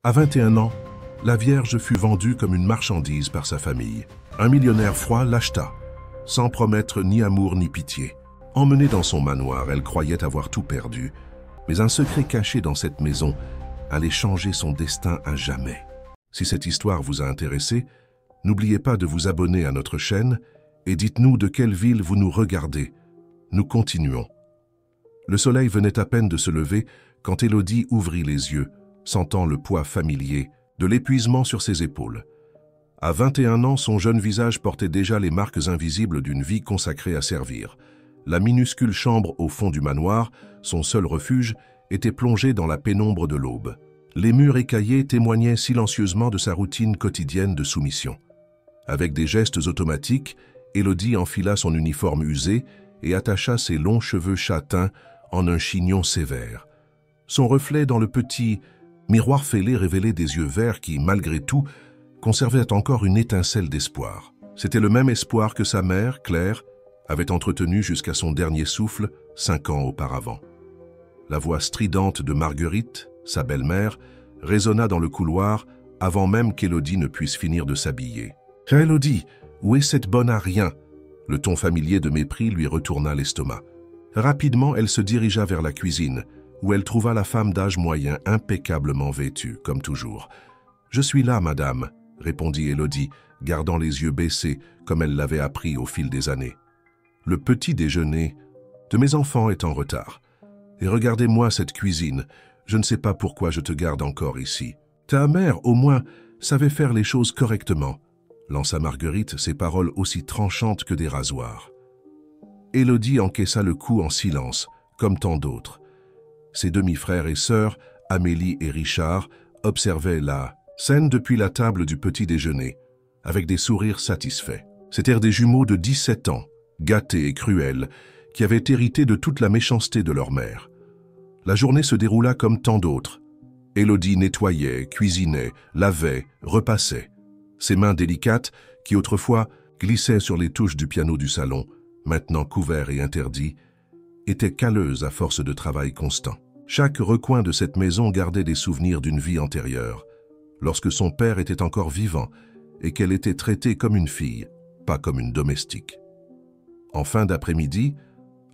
À 21 ans, la Vierge fut vendue comme une marchandise par sa famille. Un millionnaire froid l'acheta, sans promettre ni amour ni pitié. Emmenée dans son manoir, elle croyait avoir tout perdu, mais un secret caché dans cette maison allait changer son destin à jamais. Si cette histoire vous a intéressé, n'oubliez pas de vous abonner à notre chaîne et dites-nous de quelle ville vous nous regardez. Nous continuons. Le soleil venait à peine de se lever quand Élodie ouvrit les yeux, sentant le poids familier de l'épuisement sur ses épaules. À 21 ans, son jeune visage portait déjà les marques invisibles d'une vie consacrée à servir. La minuscule chambre au fond du manoir, son seul refuge, était plongée dans la pénombre de l'aube. Les murs écaillés témoignaient silencieusement de sa routine quotidienne de soumission. Avec des gestes automatiques, Élodie enfila son uniforme usé et attacha ses longs cheveux châtains en un chignon sévère. Son reflet dans le petit miroir fêlé révélait des yeux verts qui, malgré tout, conservaient encore une étincelle d'espoir. C'était le même espoir que sa mère, Claire, avait entretenu jusqu'à son dernier souffle 5 ans auparavant. La voix stridente de Marguerite, sa belle-mère, résonna dans le couloir avant même qu'Élodie ne puisse finir de s'habiller. « Élodie, où est cette bonne à rien ?» Le ton familier de mépris lui retourna l'estomac. Rapidement, elle se dirigea vers la cuisine, où elle trouva la femme d'âge moyen impeccablement vêtue, comme toujours. « Je suis là, madame », répondit Élodie, gardant les yeux baissés, comme elle l'avait appris au fil des années. « Le petit déjeuner de mes enfants est en retard. Et regardez-moi cette cuisine, je ne sais pas pourquoi je te garde encore ici. Ta mère, au moins, savait faire les choses correctement, » lança Marguerite, ses paroles aussi tranchantes que des rasoirs. Élodie encaissa le coup en silence, comme tant d'autres. Ses demi-frères et sœurs, Amélie et Richard, observaient la scène depuis la table du petit déjeuner, avec des sourires satisfaits. C'étaient des jumeaux de 17 ans, gâtés et cruels, qui avaient hérité de toute la méchanceté de leur mère. La journée se déroula comme tant d'autres. Élodie nettoyait, cuisinait, lavait, repassait. Ses mains délicates, qui autrefois glissaient sur les touches du piano du salon, maintenant couvert et interdit, étaient calleuses à force de travail constant. Chaque recoin de cette maison gardait des souvenirs d'une vie antérieure, lorsque son père était encore vivant et qu'elle était traitée comme une fille, pas comme une domestique. En fin d'après-midi,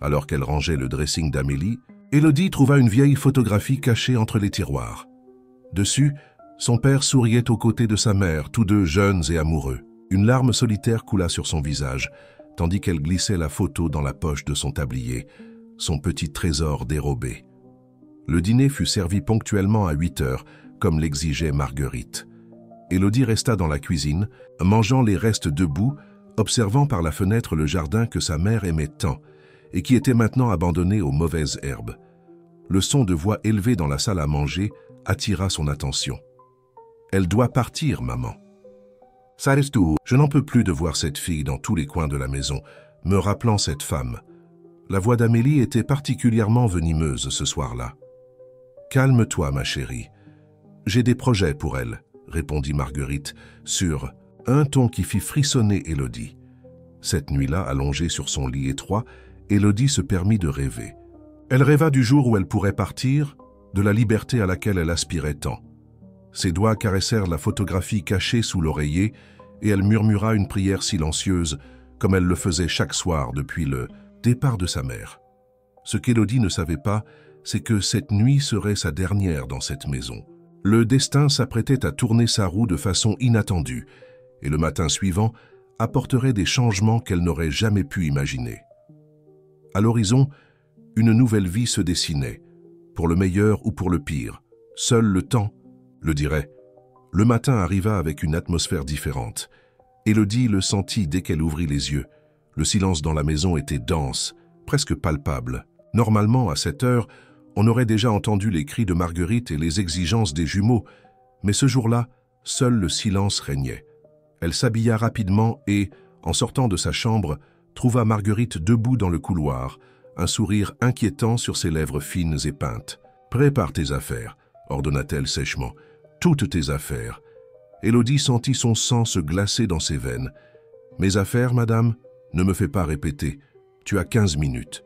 alors qu'elle rangeait le dressing d'Amélie, Élodie trouva une vieille photographie cachée entre les tiroirs. Dessus, son père souriait aux côtés de sa mère, tous deux jeunes et amoureux. Une larme solitaire coula sur son visage, tandis qu'elle glissait la photo dans la poche de son tablier, son petit trésor dérobé. Le dîner fut servi ponctuellement à 8 heures, comme l'exigeait Marguerite. Élodie resta dans la cuisine, mangeant les restes debout, observant par la fenêtre le jardin que sa mère aimait tant et qui était maintenant abandonné aux mauvaises herbes. Le son de voix élevée dans la salle à manger attira son attention. « Elle doit partir, maman. »« Ça reste tout. Je n'en peux plus de voir cette fille dans tous les coins de la maison, me rappelant cette femme. » La voix d'Amélie était particulièrement venimeuse ce soir-là. « Calme-toi, ma chérie. J'ai des projets pour elle, » répondit Marguerite, sur un ton qui fit frissonner Élodie. Cette nuit-là, allongée sur son lit étroit, Élodie se permit de rêver. Elle rêva du jour où elle pourrait partir, de la liberté à laquelle elle aspirait tant. Ses doigts caressèrent la photographie cachée sous l'oreiller et elle murmura une prière silencieuse, comme elle le faisait chaque soir depuis le départ de sa mère. Ce qu'Élodie ne savait pas, c'est que cette nuit serait sa dernière dans cette maison. Le destin s'apprêtait à tourner sa roue de façon inattendue, et le matin suivant apporterait des changements qu'elle n'aurait jamais pu imaginer. À l'horizon, une nouvelle vie se dessinait, pour le meilleur ou pour le pire. Seul le temps le dirait. Le matin arriva avec une atmosphère différente. Élodie le sentit dès qu'elle ouvrit les yeux. Le silence dans la maison était dense, presque palpable. Normalement, à cette heure, on aurait déjà entendu les cris de Marguerite et les exigences des jumeaux, mais ce jour-là, seul le silence régnait. Elle s'habilla rapidement et, en sortant de sa chambre, trouva Marguerite debout dans le couloir, un sourire inquiétant sur ses lèvres fines et peintes. « Prépare tes affaires », ordonna-t-elle sèchement. « Toutes tes affaires. » Élodie sentit son sang se glacer dans ses veines. « Mes affaires, madame ? Ne me fais pas répéter. Tu as 15 minutes. »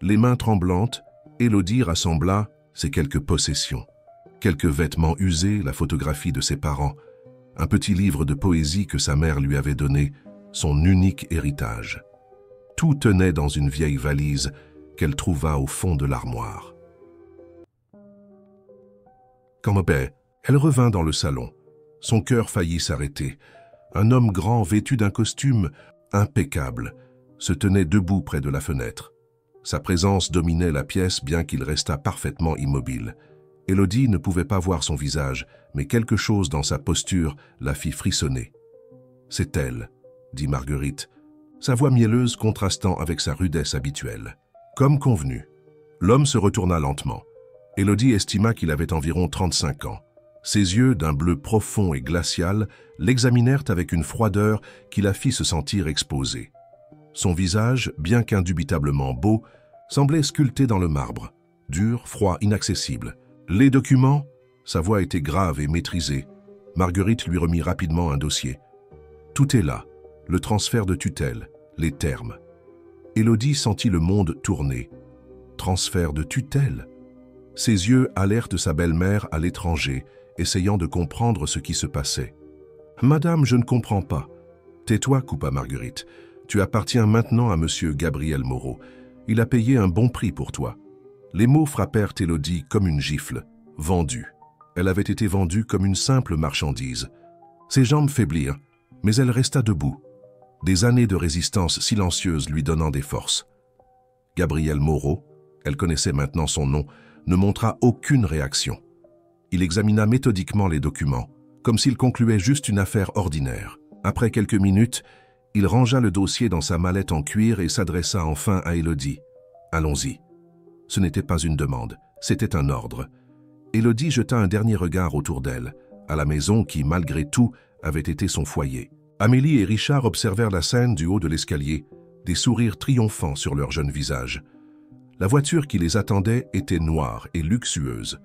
Les mains tremblantes, Élodie rassembla ses quelques possessions. quelques vêtements usés, la photographie de ses parents, un petit livre de poésie que sa mère lui avait donné, son unique héritage. Tout tenait dans une vieille valise qu'elle trouva au fond de l'armoire. Quand elle revint dans le salon, son cœur faillit s'arrêter. Un homme grand vêtu d'un costume impeccable se tenait debout près de la fenêtre. Sa présence dominait la pièce bien qu'il restât parfaitement immobile. Élodie ne pouvait pas voir son visage, mais quelque chose dans sa posture la fit frissonner. « C'est elle », dit Marguerite, sa voix mielleuse contrastant avec sa rudesse habituelle. Comme convenu, l'homme se retourna lentement. Élodie estima qu'il avait environ 35 ans. Ses yeux, d'un bleu profond et glacial, l'examinèrent avec une froideur qui la fit se sentir exposée. Son visage, bien qu'indubitablement beau, semblait sculpté dans le marbre, dur, froid, inaccessible. Les documents, sa voix était grave et maîtrisée. Marguerite lui remit rapidement un dossier. Tout est là, le transfert de tutelle, les termes. Élodie sentit le monde tourner. Transfert de tutelle? Ses yeux allèrent de sa belle-mère à l'étranger, essayant de comprendre ce qui se passait. « Madame, je ne comprends pas. »« Tais-toi, coupa Marguerite. Tu appartiens maintenant à monsieur Gabriel Moreau. Il a payé un bon prix pour toi. » Les mots frappèrent Élodie comme une gifle. Vendue. Elle avait été vendue comme une simple marchandise. Ses jambes faiblirent, mais elle resta debout. Des années de résistance silencieuse lui donnant des forces. Gabriel Moreau, elle connaissait maintenant son nom, ne montra aucune réaction. Il examina méthodiquement les documents, comme s'il concluait juste une affaire ordinaire. Après quelques minutes, il rangea le dossier dans sa mallette en cuir et s'adressa enfin à Élodie. « Allons-y. » Ce n'était pas une demande, c'était un ordre. Élodie jeta un dernier regard autour d'elle, à la maison qui, malgré tout, avait été son foyer. Amélie et Richard observèrent la scène du haut de l'escalier, des sourires triomphants sur leurs jeunes visages. La voiture qui les attendait était noire et luxueuse.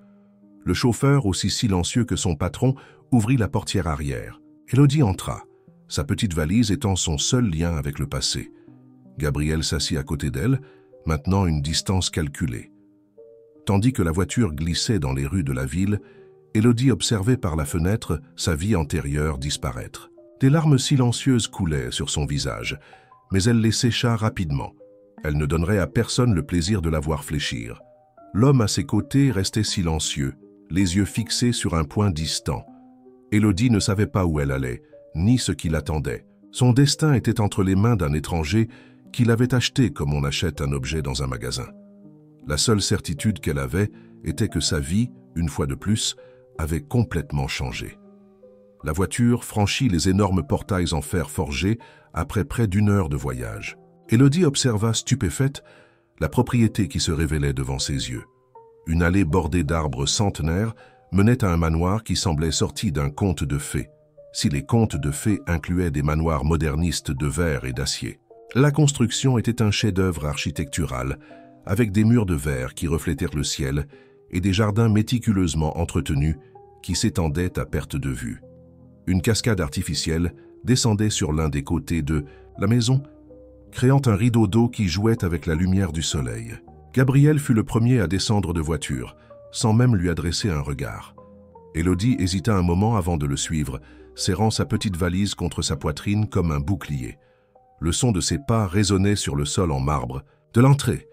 Le chauffeur, aussi silencieux que son patron, ouvrit la portière arrière. Élodie entra, sa petite valise étant son seul lien avec le passé. Gabriel s'assit à côté d'elle, maintenant une distance calculée. Tandis que la voiture glissait dans les rues de la ville, Élodie observait par la fenêtre sa vie antérieure disparaître. Des larmes silencieuses coulaient sur son visage, mais elle les sécha rapidement. Elle ne donnerait à personne le plaisir de la voir fléchir. L'homme à ses côtés restait silencieux, les yeux fixés sur un point distant. Élodie ne savait pas où elle allait, ni ce qui l'attendait. Son destin était entre les mains d'un étranger qui l'avait acheté comme on achète un objet dans un magasin. La seule certitude qu'elle avait était que sa vie, une fois de plus, avait complètement changé. La voiture franchit les énormes portails en fer forgé après près d'1 heure de voyage. Élodie observa stupéfaite la propriété qui se révélait devant ses yeux. Une allée bordée d'arbres centenaires menait à un manoir qui semblait sorti d'un conte de fées, si les contes de fées incluaient des manoirs modernistes de verre et d'acier. La construction était un chef-d'œuvre architectural, avec des murs de verre qui reflétèrent le ciel et des jardins méticuleusement entretenus qui s'étendaient à perte de vue. Une cascade artificielle descendait sur l'un des côtés de la maison, créant un rideau d'eau qui jouait avec la lumière du soleil. Gabriel fut le premier à descendre de voiture, sans même lui adresser un regard. Élodie hésita un moment avant de le suivre, serrant sa petite valise contre sa poitrine comme un bouclier. Le son de ses pas résonnait sur le sol en marbre, de l'entrée,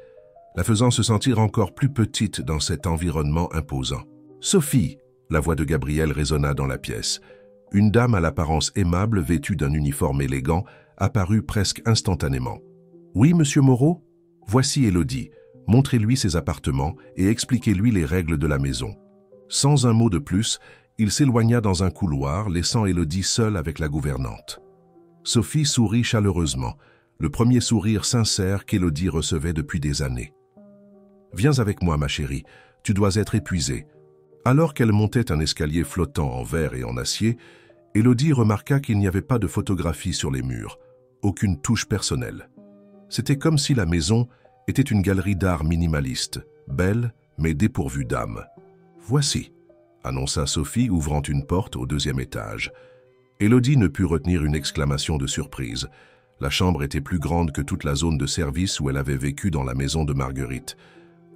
la faisant se sentir encore plus petite dans cet environnement imposant. « Sophie !» La voix de Gabriel résonna dans la pièce. Une dame à l'apparence aimable, vêtue d'un uniforme élégant, apparut presque instantanément. « Oui, monsieur Moreau ? Voici Élodie. Montrez-lui ses appartements et expliquez-lui les règles de la maison. » Sans un mot de plus, il s'éloigna dans un couloir, laissant Élodie seule avec la gouvernante. Sophie sourit chaleureusement, le premier sourire sincère qu'Élodie recevait depuis des années. « Viens avec moi, ma chérie, tu dois être épuisée. » Alors qu'elle montait un escalier flottant en verre et en acier, Élodie remarqua qu'il n'y avait pas de photographie sur les murs, aucune touche personnelle. C'était comme si la maison était une galerie d'art minimaliste, belle mais dépourvue d'âme. « Voici », annonça Sophie, ouvrant une porte au 2e étage. Élodie ne put retenir une exclamation de surprise. La chambre était plus grande que toute la zone de service où elle avait vécu dans la maison de Marguerite.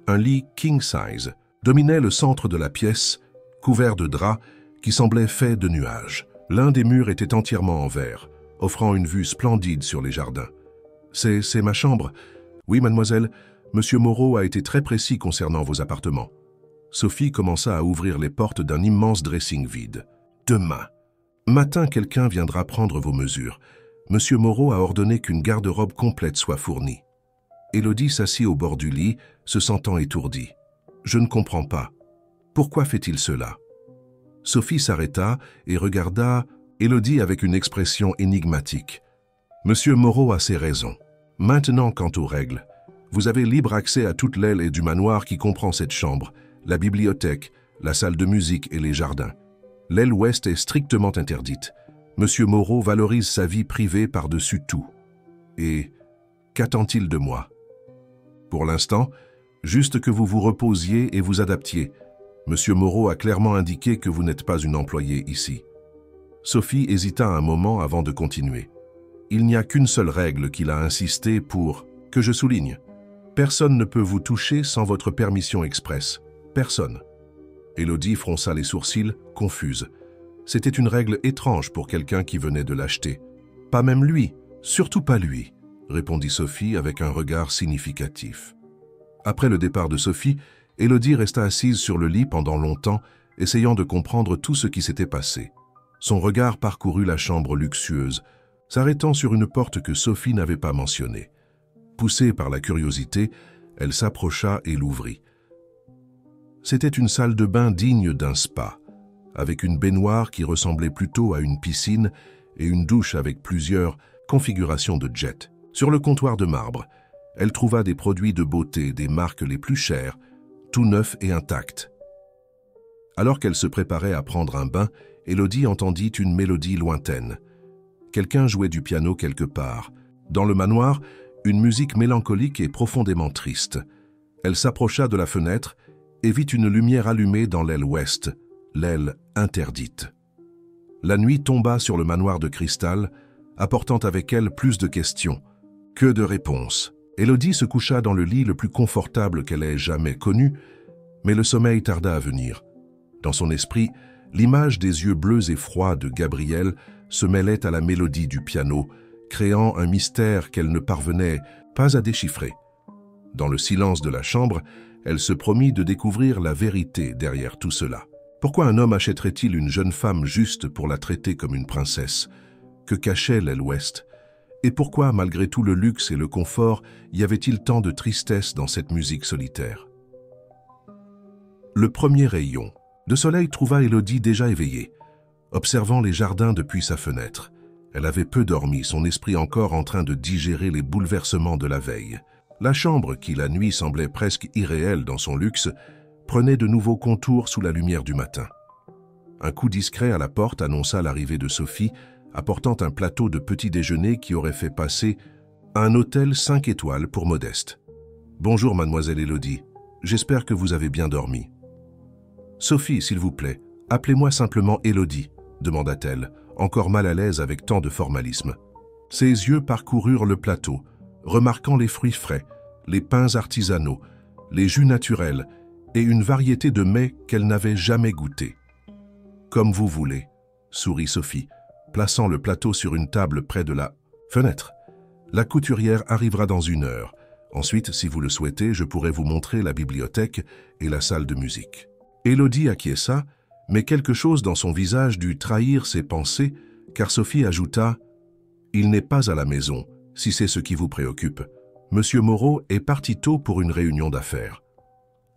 Un lit king size dominait le centre de la pièce, couverts de draps qui semblaient faits de nuages. L'un des murs était entièrement en verre, offrant une vue splendide sur les jardins. « C'est ma chambre. Oui, mademoiselle, Monsieur Moreau a été très précis concernant vos appartements. » Sophie commença à ouvrir les portes d'un immense dressing vide. « Demain matin, quelqu'un viendra prendre vos mesures. Monsieur Moreau a ordonné qu'une garde-robe complète soit fournie. » Élodie s'assit au bord du lit, se sentant étourdie. « Je ne comprends pas. Pourquoi fait-il cela ?» Sophie s'arrêta et regarda Élodie avec une expression énigmatique. « Monsieur Moreau a ses raisons. Maintenant, quant aux règles, vous avez libre accès à toute l'aile du manoir qui comprend cette chambre, la bibliothèque, la salle de musique et les jardins. L'aile ouest est strictement interdite. Monsieur Moreau valorise sa vie privée par-dessus tout. Et qu'attend-il de moi? Pour l'instant, juste que vous vous reposiez et vous adaptiez. Monsieur Moreau a clairement indiqué que vous n'êtes pas une employée ici. » Sophie hésita un moment avant de continuer. « Il n'y a qu'une seule règle qu'il a insisté pour que je souligne. Personne ne peut vous toucher sans votre permission expresse. Personne. » Élodie fronça les sourcils, confuse. C'était une règle étrange pour quelqu'un qui venait de l'acheter. « Pas même lui, surtout pas lui, » répondit Sophie avec un regard significatif. Après le départ de Sophie, Élodie resta assise sur le lit pendant longtemps, essayant de comprendre tout ce qui s'était passé. Son regard parcourut la chambre luxueuse, s'arrêtant sur une porte que Sophie n'avait pas mentionnée. Poussée par la curiosité, elle s'approcha et l'ouvrit. C'était une salle de bain digne d'un spa, avec une baignoire qui ressemblait plutôt à une piscine et une douche avec plusieurs configurations de jet. Sur le comptoir de marbre, elle trouva des produits de beauté des marques les plus chères, tout neufs et intacts. Alors qu'elle se préparait à prendre un bain, Élodie entendit une mélodie lointaine. Quelqu'un jouait du piano quelque part. Dans le manoir, une musique mélancolique et profondément triste. Elle s'approcha de la fenêtre et vit une lumière allumée dans l'aile ouest, l'aile interdite. La nuit tomba sur le manoir de cristal, apportant avec elle plus de questions que de réponses. Élodie se coucha dans le lit le plus confortable qu'elle ait jamais connu, mais le sommeil tarda à venir. Dans son esprit, l'image des yeux bleus et froids de Gabriel se mêlait à la mélodie du piano, créant un mystère qu'elle ne parvenait pas à déchiffrer. Dans le silence de la chambre, elle se promit de découvrir la vérité derrière tout cela. Pourquoi un homme achèterait-il une jeune femme juste pour la traiter comme une princesse? Que cachait l'aile ouest? Et pourquoi, malgré tout le luxe et le confort, y avait-il tant de tristesse dans cette musique solitaire? Le premier rayon de soleil trouva Élodie déjà éveillée, observant les jardins depuis sa fenêtre. Elle avait peu dormi, son esprit encore en train de digérer les bouleversements de la veille. La chambre, qui la nuit semblait presque irréelle dans son luxe, prenait de nouveaux contours sous la lumière du matin. Un coup discret à la porte annonça l'arrivée de Sophie, apportant un plateau de petit déjeuner qui aurait fait passer un hôtel 5 étoiles pour Modeste. « Bonjour, mademoiselle Élodie. J'espère que vous avez bien dormi. »« Sophie, s'il vous plaît, appelez-moi simplement Élodie, » demanda-t-elle, encore mal à l'aise avec tant de formalisme. Ses yeux parcoururent le plateau, remarquant les fruits frais, les pains artisanaux, les jus naturels et une variété de mets qu'elle n'avait jamais goûtés. « Comme vous voulez, » sourit Sophie, plaçant le plateau sur une table près de la fenêtre. « La couturière arrivera dans 1 heure. Ensuite, si vous le souhaitez, je pourrai vous montrer la bibliothèque et la salle de musique. » Élodie acquiesça, mais quelque chose dans son visage dut trahir ses pensées, car Sophie ajouta « Il n'est pas à la maison, si c'est ce qui vous préoccupe. Monsieur Moreau est parti tôt pour une réunion d'affaires. »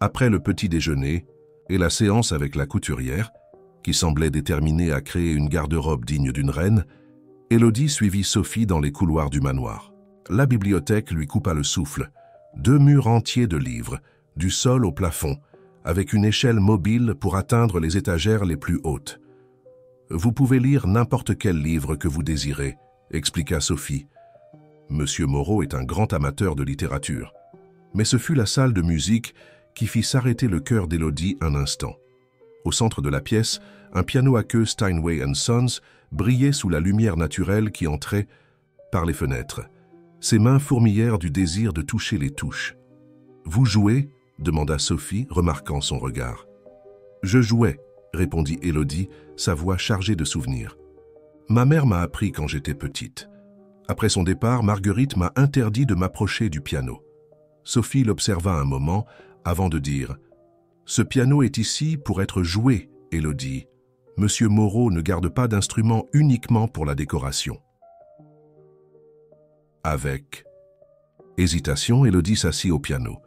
Après le petit déjeuner et la séance avec la couturière, qui semblait déterminée à créer une garde-robe digne d'une reine, Élodie suivit Sophie dans les couloirs du manoir. La bibliothèque lui coupa le souffle. 2 murs entiers de livres, du sol au plafond, avec une échelle mobile pour atteindre les étagères les plus hautes. « Vous pouvez lire n'importe quel livre que vous désirez, » expliqua Sophie. Monsieur Moreau est un grand amateur de littérature. Mais ce fut la salle de musique qui fit s'arrêter le cœur d'Élodie un instant. Au centre de la pièce, un piano à queue Steinway & Sons brillait sous la lumière naturelle qui entrait par les fenêtres. Ses mains fourmillèrent du désir de toucher les touches. « Vous jouez ?» demanda Sophie, remarquant son regard. « Je jouais, » répondit Élodie, sa voix chargée de souvenirs. Ma mère m'a appris quand j'étais petite. Après son départ, Marguerite m'a interdit de m'approcher du piano. Sophie l'observa un moment avant de dire « Ce piano est ici pour être joué, Élodie. Monsieur Moreau ne garde pas d'instrument uniquement pour la décoration. » Avec hésitation, Élodie s'assit au piano.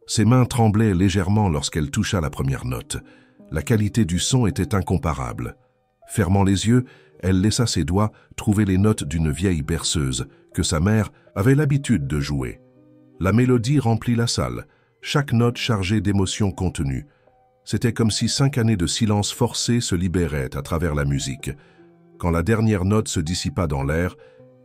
Ses mains tremblaient légèrement lorsqu'elle toucha la première note. La qualité du son était incomparable. Fermant les yeux, elle laissa ses doigts trouver les notes d'une vieille berceuse que sa mère avait l'habitude de jouer. La mélodie remplit la salle, chaque note chargée d'émotions contenues. C'était comme si 5 années de silence forcé se libéraient à travers la musique. Quand la dernière note se dissipa dans l'air,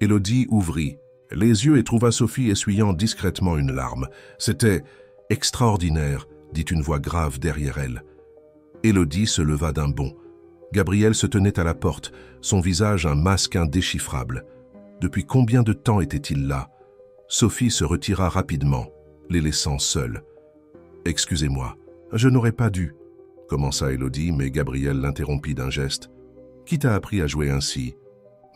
Élodie ouvrit les yeux et trouva Sophie essuyant discrètement une larme. C'était extraordinaire, dit une voix grave derrière elle. Élodie se leva d'un bond. Gabriel se tenait à la porte, son visage un masque indéchiffrable. Depuis combien de temps était-il là? Sophie se retira rapidement, les laissant seuls. « Excusez-moi, je n'aurais pas dû, » commença Élodie, mais Gabriel l'interrompit d'un geste. « Qui t'a appris à jouer ainsi ?»«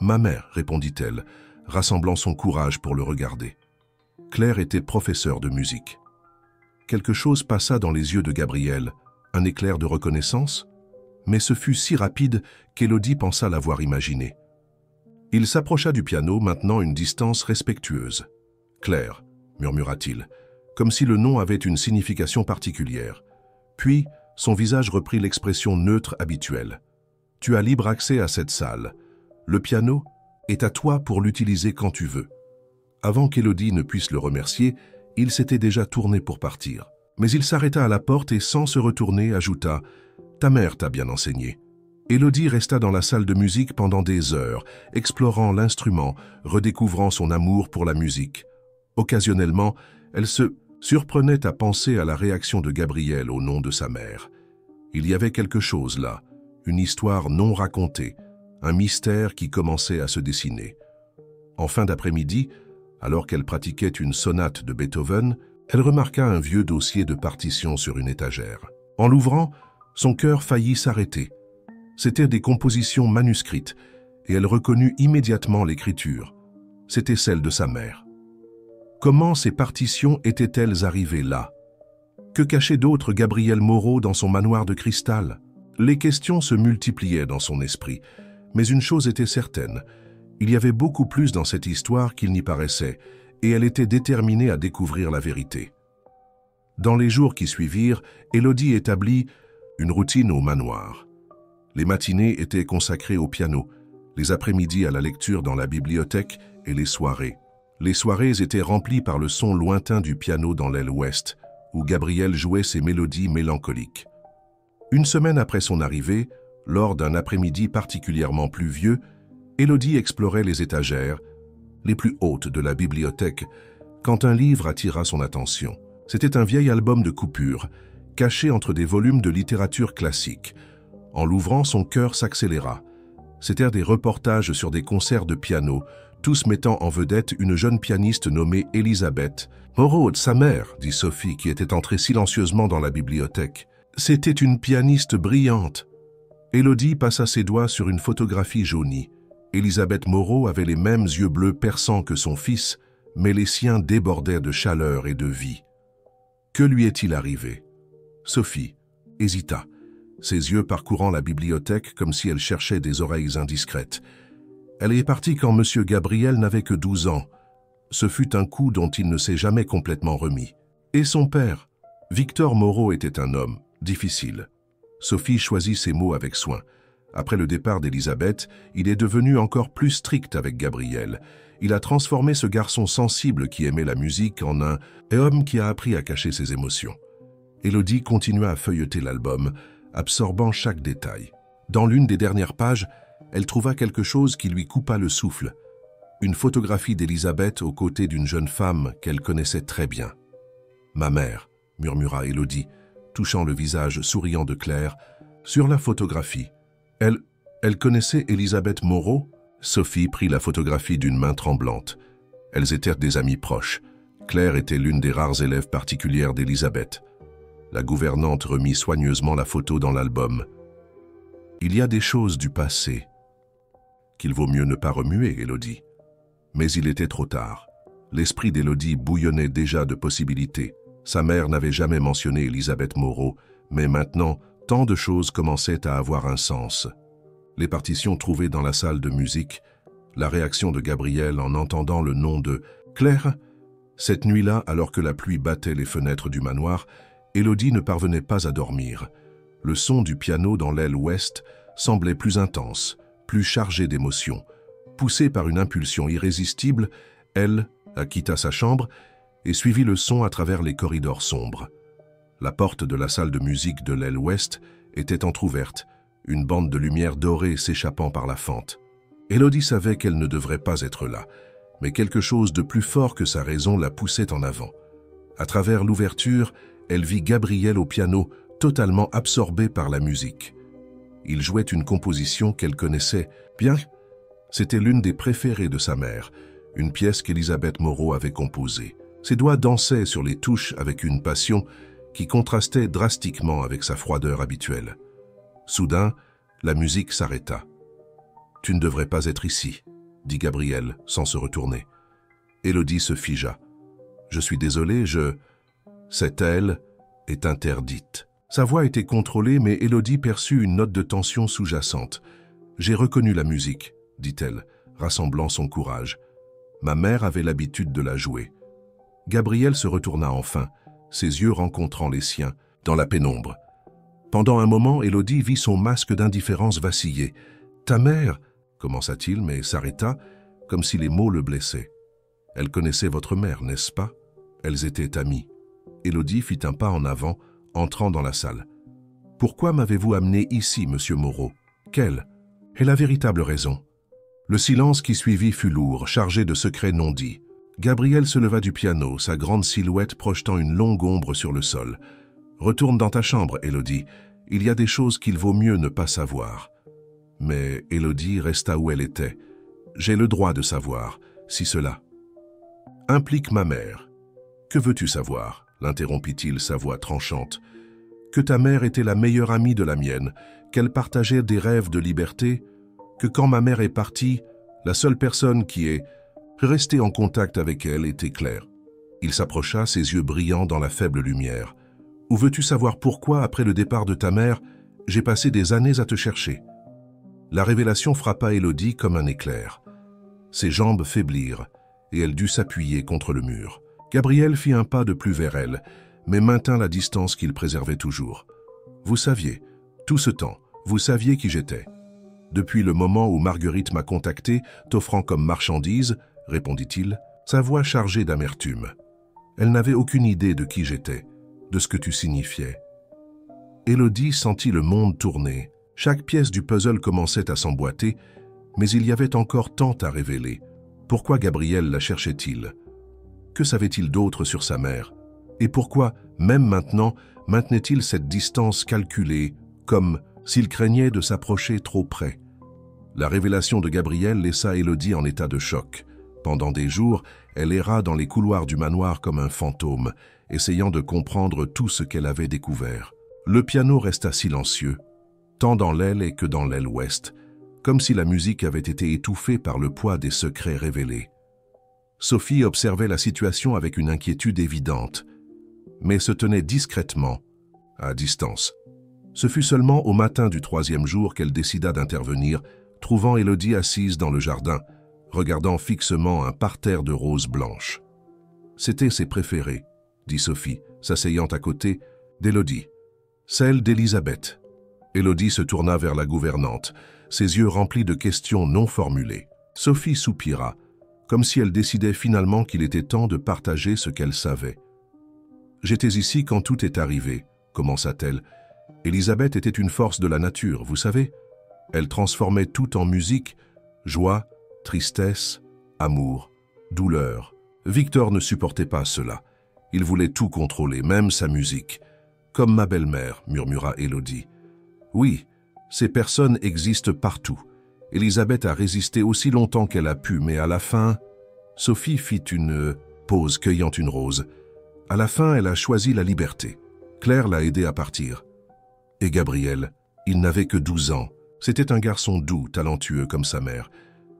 Ma mère, » répondit-elle, rassemblant son courage pour le regarder. Claire était professeure de musique. Quelque chose passa dans les yeux de Gabriel, un éclair de reconnaissance, mais ce fut si rapide qu'Élodie pensa l'avoir imaginé. Il s'approcha du piano, maintenant une distance respectueuse. « Claire », murmura-t-il, comme si le nom avait une signification particulière. Puis, son visage reprit l'expression neutre habituelle. « Tu as libre accès à cette salle. Le piano est à toi pour l'utiliser quand tu veux. » Avant qu'Élodie ne puisse le remercier, il s'était déjà tourné pour partir. Mais il s'arrêta à la porte et, sans se retourner, ajouta « Ta mère t'a bien enseigné. » Élodie resta dans la salle de musique pendant des heures, explorant l'instrument, redécouvrant son amour pour la musique. Occasionnellement, elle se surprenait à penser à la réaction de Gabriel au nom de sa mère. Il y avait quelque chose là, une histoire non racontée, un mystère qui commençait à se dessiner. En fin d'après-midi, alors qu'elle pratiquait une sonate de Beethoven, elle remarqua un vieux dossier de partition sur une étagère. En l'ouvrant, son cœur faillit s'arrêter. C'étaient des compositions manuscrites, et elle reconnut immédiatement l'écriture. C'était celle de sa mère. Comment ces partitions étaient-elles arrivées là? Que cachait d'autre Gabriel Moreau dans son manoir de cristal? Les questions se multipliaient dans son esprit, mais une chose était certaine. Il y avait beaucoup plus dans cette histoire qu'il n'y paraissait, et elle était déterminée à découvrir la vérité. Dans les jours qui suivirent, Élodie établit une routine au manoir. Les matinées étaient consacrées au piano, les après-midi à la lecture dans la bibliothèque et les soirées. Les soirées étaient remplies par le son lointain du piano dans l'aile ouest, où Gabriel jouait ses mélodies mélancoliques. Une semaine après son arrivée, lors d'un après-midi particulièrement pluvieux, Élodie explorait les étagères, les plus hautes de la bibliothèque, quand un livre attira son attention. C'était un vieil album de coupures, caché entre des volumes de littérature classique. En l'ouvrant, son cœur s'accéléra. C'étaient des reportages sur des concerts de piano, tous mettant en vedette une jeune pianiste nommée Elisabeth. « Moreau, sa mère », dit Sophie, qui était entrée silencieusement dans la bibliothèque. « C'était une pianiste brillante. » Élodie passa ses doigts sur une photographie jaunie. Elisabeth Moreau avait les mêmes yeux bleus perçants que son fils, mais les siens débordaient de chaleur et de vie. Que lui est-il arrivé? Sophie hésita, ses yeux parcourant la bibliothèque comme si elle cherchait des oreilles indiscrètes. Elle est partie quand M. Gabriel n'avait que 12 ans. Ce fut un coup dont il ne s'est jamais complètement remis. Et son père? Victor Moreau était un homme difficile. Sophie choisit ses mots avec soin. Après le départ d'Elisabeth, il est devenu encore plus strict avec Gabriel. Il a transformé ce garçon sensible qui aimait la musique en un homme qui a appris à cacher ses émotions. Élodie continua à feuilleter l'album, absorbant chaque détail. Dans l'une des dernières pages, elle trouva quelque chose qui lui coupa le souffle. Une photographie d'Elisabeth aux côtés d'une jeune femme qu'elle connaissait très bien. « Ma mère », murmura Élodie, touchant le visage souriant de Claire. Sur la photographie, elle connaissait Elisabeth Moreau? Sophie prit la photographie d'une main tremblante. Elles étaient des amies proches. Claire était l'une des rares élèves particulières d'Elisabeth. La gouvernante remit soigneusement la photo dans l'album. Il y a des choses du passé qu'il vaut mieux ne pas remuer, Élodie. Mais il était trop tard. L'esprit d'Élodie bouillonnait déjà de possibilités. Sa mère n'avait jamais mentionné Elisabeth Moreau, mais maintenant, tant de choses commençaient à avoir un sens. Les partitions trouvées dans la salle de musique, la réaction de Gabriel en entendant le nom de Claire. Cette nuit-là, alors que la pluie battait les fenêtres du manoir, Élodie ne parvenait pas à dormir. Le son du piano dans l'aile ouest semblait plus intense, plus chargé d'émotions. Poussée par une impulsion irrésistible, elle quitta sa chambre et suivit le son à travers les corridors sombres. La porte de la salle de musique de l'aile ouest était entr'ouverte, une bande de lumière dorée s'échappant par la fente. Élodie savait qu'elle ne devrait pas être là, mais quelque chose de plus fort que sa raison la poussait en avant. À travers l'ouverture, elle vit Gabriel au piano, totalement absorbé par la musique. Il jouait une composition qu'elle connaissait bien. C'était l'une des préférées de sa mère, une pièce qu'Elisabeth Moreau avait composée. Ses doigts dansaient sur les touches avec une passion qui contrastait drastiquement avec sa froideur habituelle. Soudain, la musique s'arrêta. « Tu ne devrais pas être ici », dit Gabriel sans se retourner. Élodie se figea. « Je suis désolé, Cette « elle » est interdite. Sa voix était contrôlée, mais Élodie perçut une note de tension sous-jacente. « J'ai reconnu la musique », dit-elle, rassemblant son courage. Ma mère avait l'habitude de la jouer. Gabriel se retourna enfin, ses yeux rencontrant les siens, dans la pénombre. Pendant un moment, Élodie vit son masque d'indifférence vaciller. « Ta mère » commença-t-il, mais s'arrêta, comme si les mots le blessaient. « Elle connaissait votre mère, n'est-ce pas ?» Elles étaient amies. Élodie fit un pas en avant, entrant dans la salle. « Pourquoi m'avez-vous amené ici, monsieur Moreau ?»« Quelle ?» ?»« Et la véritable raison. » Le silence qui suivit fut lourd, chargé de secrets non dits. Gabriel se leva du piano, sa grande silhouette projetant une longue ombre sur le sol. « Retourne dans ta chambre, Élodie. Il y a des choses qu'il vaut mieux ne pas savoir. » Mais Élodie resta où elle était. « J'ai le droit de savoir, si cela implique ma mère. »« Que veux-tu savoir ?» l'interrompit-il, sa voix tranchante. « Que ta mère était la meilleure amie de la mienne, qu'elle partageait des rêves de liberté, que quand ma mère est partie, la seule personne qui est restée en contact avec elle était Claire. » Il s'approcha, ses yeux brillants dans la faible lumière. « Ou veux-tu savoir pourquoi, après le départ de ta mère, j'ai passé des années à te chercher ?» La révélation frappa Élodie comme un éclair. Ses jambes faiblirent et elle dut s'appuyer contre le mur. Gabriel fit un pas de plus vers elle, mais maintint la distance qu'il préservait toujours. « Vous saviez, tout ce temps, vous saviez qui j'étais. Depuis le moment où Marguerite m'a contacté, t'offrant comme marchandise, répondit-il, sa voix chargée d'amertume. Elle n'avait aucune idée de qui j'étais, de ce que tu signifiais. » Élodie sentit le monde tourner. Chaque pièce du puzzle commençait à s'emboîter, mais il y avait encore tant à révéler. Pourquoi Gabriel la cherchait-il? Que savait-il d'autre sur sa mère? Et pourquoi, même maintenant, maintenait-il cette distance calculée, comme s'il craignait de s'approcher trop près? La révélation de Gabriel laissa Élodie en état de choc. Pendant des jours, elle erra dans les couloirs du manoir comme un fantôme, essayant de comprendre tout ce qu'elle avait découvert. Le piano resta silencieux, tant dans l'aile que dans l'aile ouest, comme si la musique avait été étouffée par le poids des secrets révélés. Sophie observait la situation avec une inquiétude évidente, mais se tenait discrètement, à distance. Ce fut seulement au matin du 3e jour qu'elle décida d'intervenir, trouvant Élodie assise dans le jardin, regardant fixement un parterre de roses blanches. C'était ses préférées, dit Sophie, s'asseyant à côté d'Élodie. Celle d'Elisabeth. Élodie se tourna vers la gouvernante, ses yeux remplis de questions non formulées. Sophie soupira, comme si elle décidait finalement qu'il était temps de partager ce qu'elle savait. « J'étais ici quand tout est arrivé, » commença-t-elle. « Elisabeth était une force de la nature, vous savez. Elle transformait tout en musique, joie, tristesse, amour, douleur. Victor ne supportait pas cela. Il voulait tout contrôler, même sa musique. Comme ma belle-mère, murmura Élodie. Oui, ces personnes existent partout. Elisabeth a résisté aussi longtemps qu'elle a pu, mais à la fin... Sophie fit une pause, cueillant une rose. À la fin, elle a choisi la liberté. Claire l'a aidée à partir. Et Gabriel, il n'avait que 12 ans. C'était un garçon doux, talentueux comme sa mère.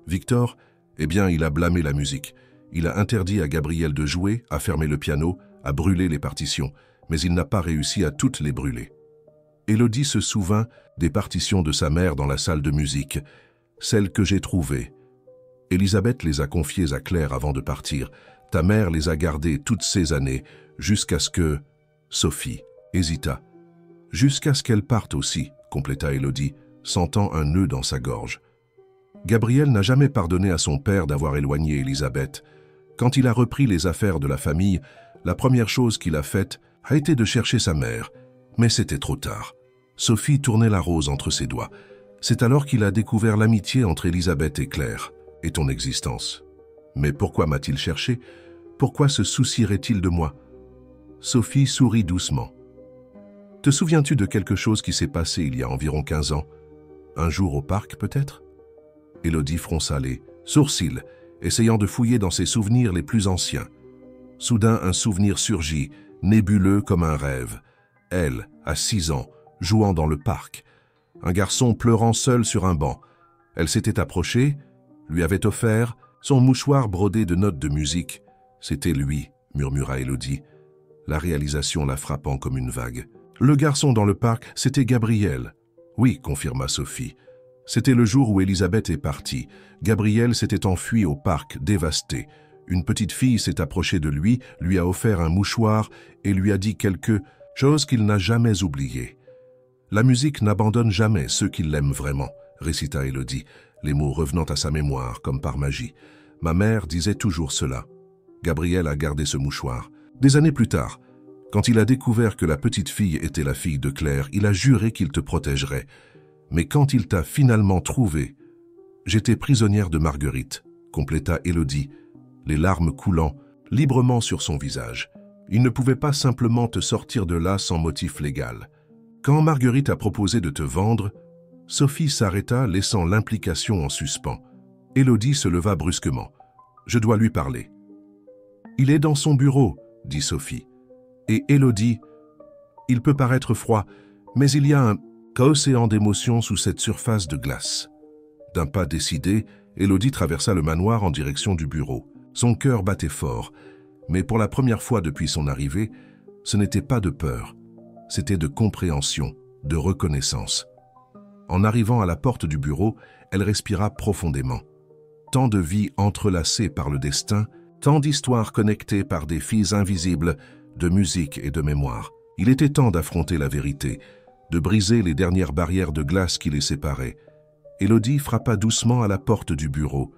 Victor, eh bien, il a blâmé la musique. Il a interdit à Gabriel de jouer, à fermer le piano, à brûler les partitions, mais il n'a pas réussi à toutes les brûler. Élodie se souvint des partitions de sa mère dans la salle de musique, celles que j'ai trouvées. Élisabeth les a confiées à Claire avant de partir. Ta mère les a gardées toutes ces années, jusqu'à ce que... Sophie hésita. Jusqu'à ce qu'elle parte aussi, compléta Élodie, sentant un nœud dans sa gorge. Gabriel n'a jamais pardonné à son père d'avoir éloigné Élisabeth. Quand il a repris les affaires de la famille, la première chose qu'il a faite a été de chercher sa mère. Mais c'était trop tard. Sophie tournait la rose entre ses doigts. C'est alors qu'il a découvert l'amitié entre Élisabeth et Claire, et ton existence. Mais pourquoi m'a-t-il cherché? Pourquoi se soucierait-il de moi? Sophie sourit doucement. Te souviens-tu de quelque chose qui s'est passé il y a environ 15 ans? Un jour au parc, peut-être? Élodie fronça les sourcils, essayant de fouiller dans ses souvenirs les plus anciens. Soudain, un souvenir surgit, nébuleux comme un rêve. Elle, à 6 ans, jouant dans le parc. Un garçon pleurant seul sur un banc. Elle s'était approchée, lui avait offert son mouchoir brodé de notes de musique. C'était lui, murmura Élodie, la réalisation la frappant comme une vague. Le garçon dans le parc, c'était Gabriel. Oui, confirma Sophie. C'était le jour où Élisabeth est partie. Gabriel s'était enfui au parc, dévasté. Une petite fille s'est approchée de lui a offert un mouchoir et lui a dit quelque chose qu'il n'a jamais oublié. La musique n'abandonne jamais ceux qui l'aiment vraiment, récita Élodie, les mots revenant à sa mémoire comme par magie. Ma mère disait toujours cela. Gabriel a gardé ce mouchoir. Des années plus tard, quand il a découvert que la petite fille était la fille de Claire, il a juré qu'il te protégerait. Mais quand il t'a finalement trouvé, j'étais prisonnière de Marguerite, compléta Élodie, les larmes coulant librement sur son visage. Il ne pouvait pas simplement te sortir de là sans motif légal. Quand Marguerite a proposé de te vendre, Sophie s'arrêta, laissant l'implication en suspens. Élodie se leva brusquement. Je dois lui parler. Il est dans son bureau, dit Sophie. Et Élodie, il peut paraître froid, mais il y a un océan d'émotions sous cette surface de glace. D'un pas décidé, Élodie traversa le manoir en direction du bureau. Son cœur battait fort, mais pour la première fois depuis son arrivée, ce n'était pas de peur, c'était de compréhension, de reconnaissance. En arrivant à la porte du bureau, elle respira profondément. Tant de vies entrelacées par le destin, tant d'histoires connectées par des fils invisibles, de musique et de mémoire. Il était temps d'affronter la vérité, de briser les dernières barrières de glace qui les séparaient. Élodie frappa doucement à la porte du bureau.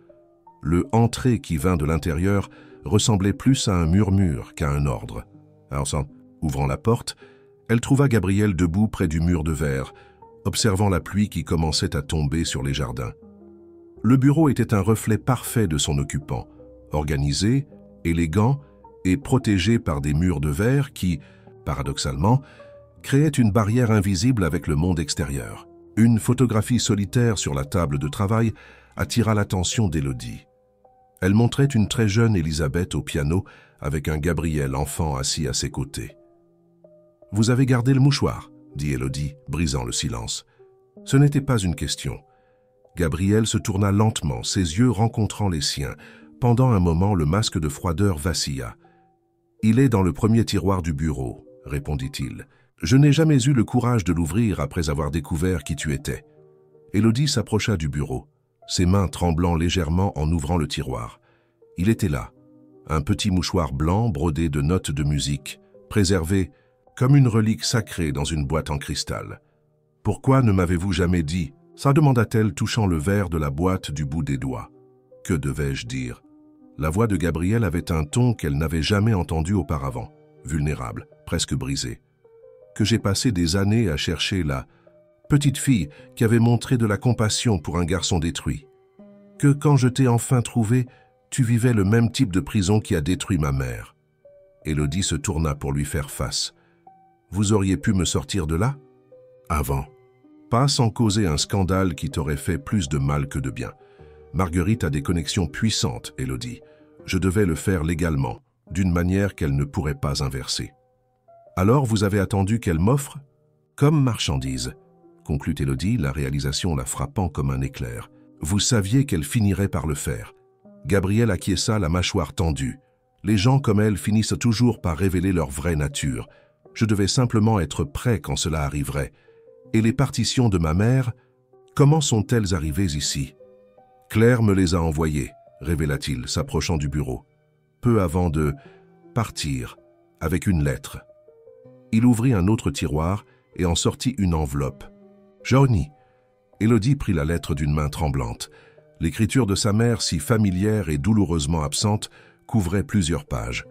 Le « entrer » qui vint de l'intérieur ressemblait plus à un murmure qu'à un ordre. Alors, ouvrant la porte, elle trouva Gabriel debout près du mur de verre, observant la pluie qui commençait à tomber sur les jardins. Le bureau était un reflet parfait de son occupant, organisé, élégant et protégé par des murs de verre qui, paradoxalement, créaient une barrière invisible avec le monde extérieur. Une photographie solitaire sur la table de travail attira l'attention d'Élodie. Elle montrait une très jeune Élisabeth au piano avec un Gabriel enfant assis à ses côtés. « Vous avez gardé le mouchoir ?» dit Élodie, brisant le silence. Ce n'était pas une question. Gabriel se tourna lentement, ses yeux rencontrant les siens. Pendant un moment, le masque de froideur vacilla. « Il est dans le premier tiroir du bureau, » répondit-il. « Je n'ai jamais eu le courage de l'ouvrir après avoir découvert qui tu étais. » Élodie s'approcha du bureau, ses mains tremblant légèrement en ouvrant le tiroir. Il était là, un petit mouchoir blanc brodé de notes de musique, préservé comme une relique sacrée dans une boîte en cristal. « Pourquoi ne m'avez-vous jamais dit ?» ça demanda-t-elle, touchant le verre de la boîte du bout des doigts. Que devais-je dire? La voix de Gabriel avait un ton qu'elle n'avait jamais entendu auparavant, vulnérable, presque brisé. Que j'ai passé des années à chercher la petite fille qui avait montré de la compassion pour un garçon détruit. Que quand je t'ai enfin trouvé, tu vivais le même type de prison qui a détruit ma mère. Élodie se tourna pour lui faire face. Vous auriez pu me sortir de là? Avant. Pas sans causer un scandale qui t'aurait fait plus de mal que de bien. Marguerite a des connexions puissantes, Élodie. Je devais le faire légalement, d'une manière qu'elle ne pourrait pas inverser. Alors vous avez attendu qu'elle m'offre? Comme marchandise. conclut Élodie, la réalisation la frappant comme un éclair. Vous saviez qu'elle finirait par le faire. Gabrielle acquiesça, la mâchoire tendue. Les gens comme elle finissent toujours par révéler leur vraie nature. Je devais simplement être prêt quand cela arriverait. Et les partitions de ma mère, comment sont-elles arrivées ici? Claire me les a envoyées, révéla-t-il, s'approchant du bureau. Peu avant de partir, avec une lettre. Il ouvrit un autre tiroir et en sortit une enveloppe. Johnny. Élodie prit la lettre d'une main tremblante. L'écriture de sa mère, si familière et douloureusement absente, couvrait plusieurs pages.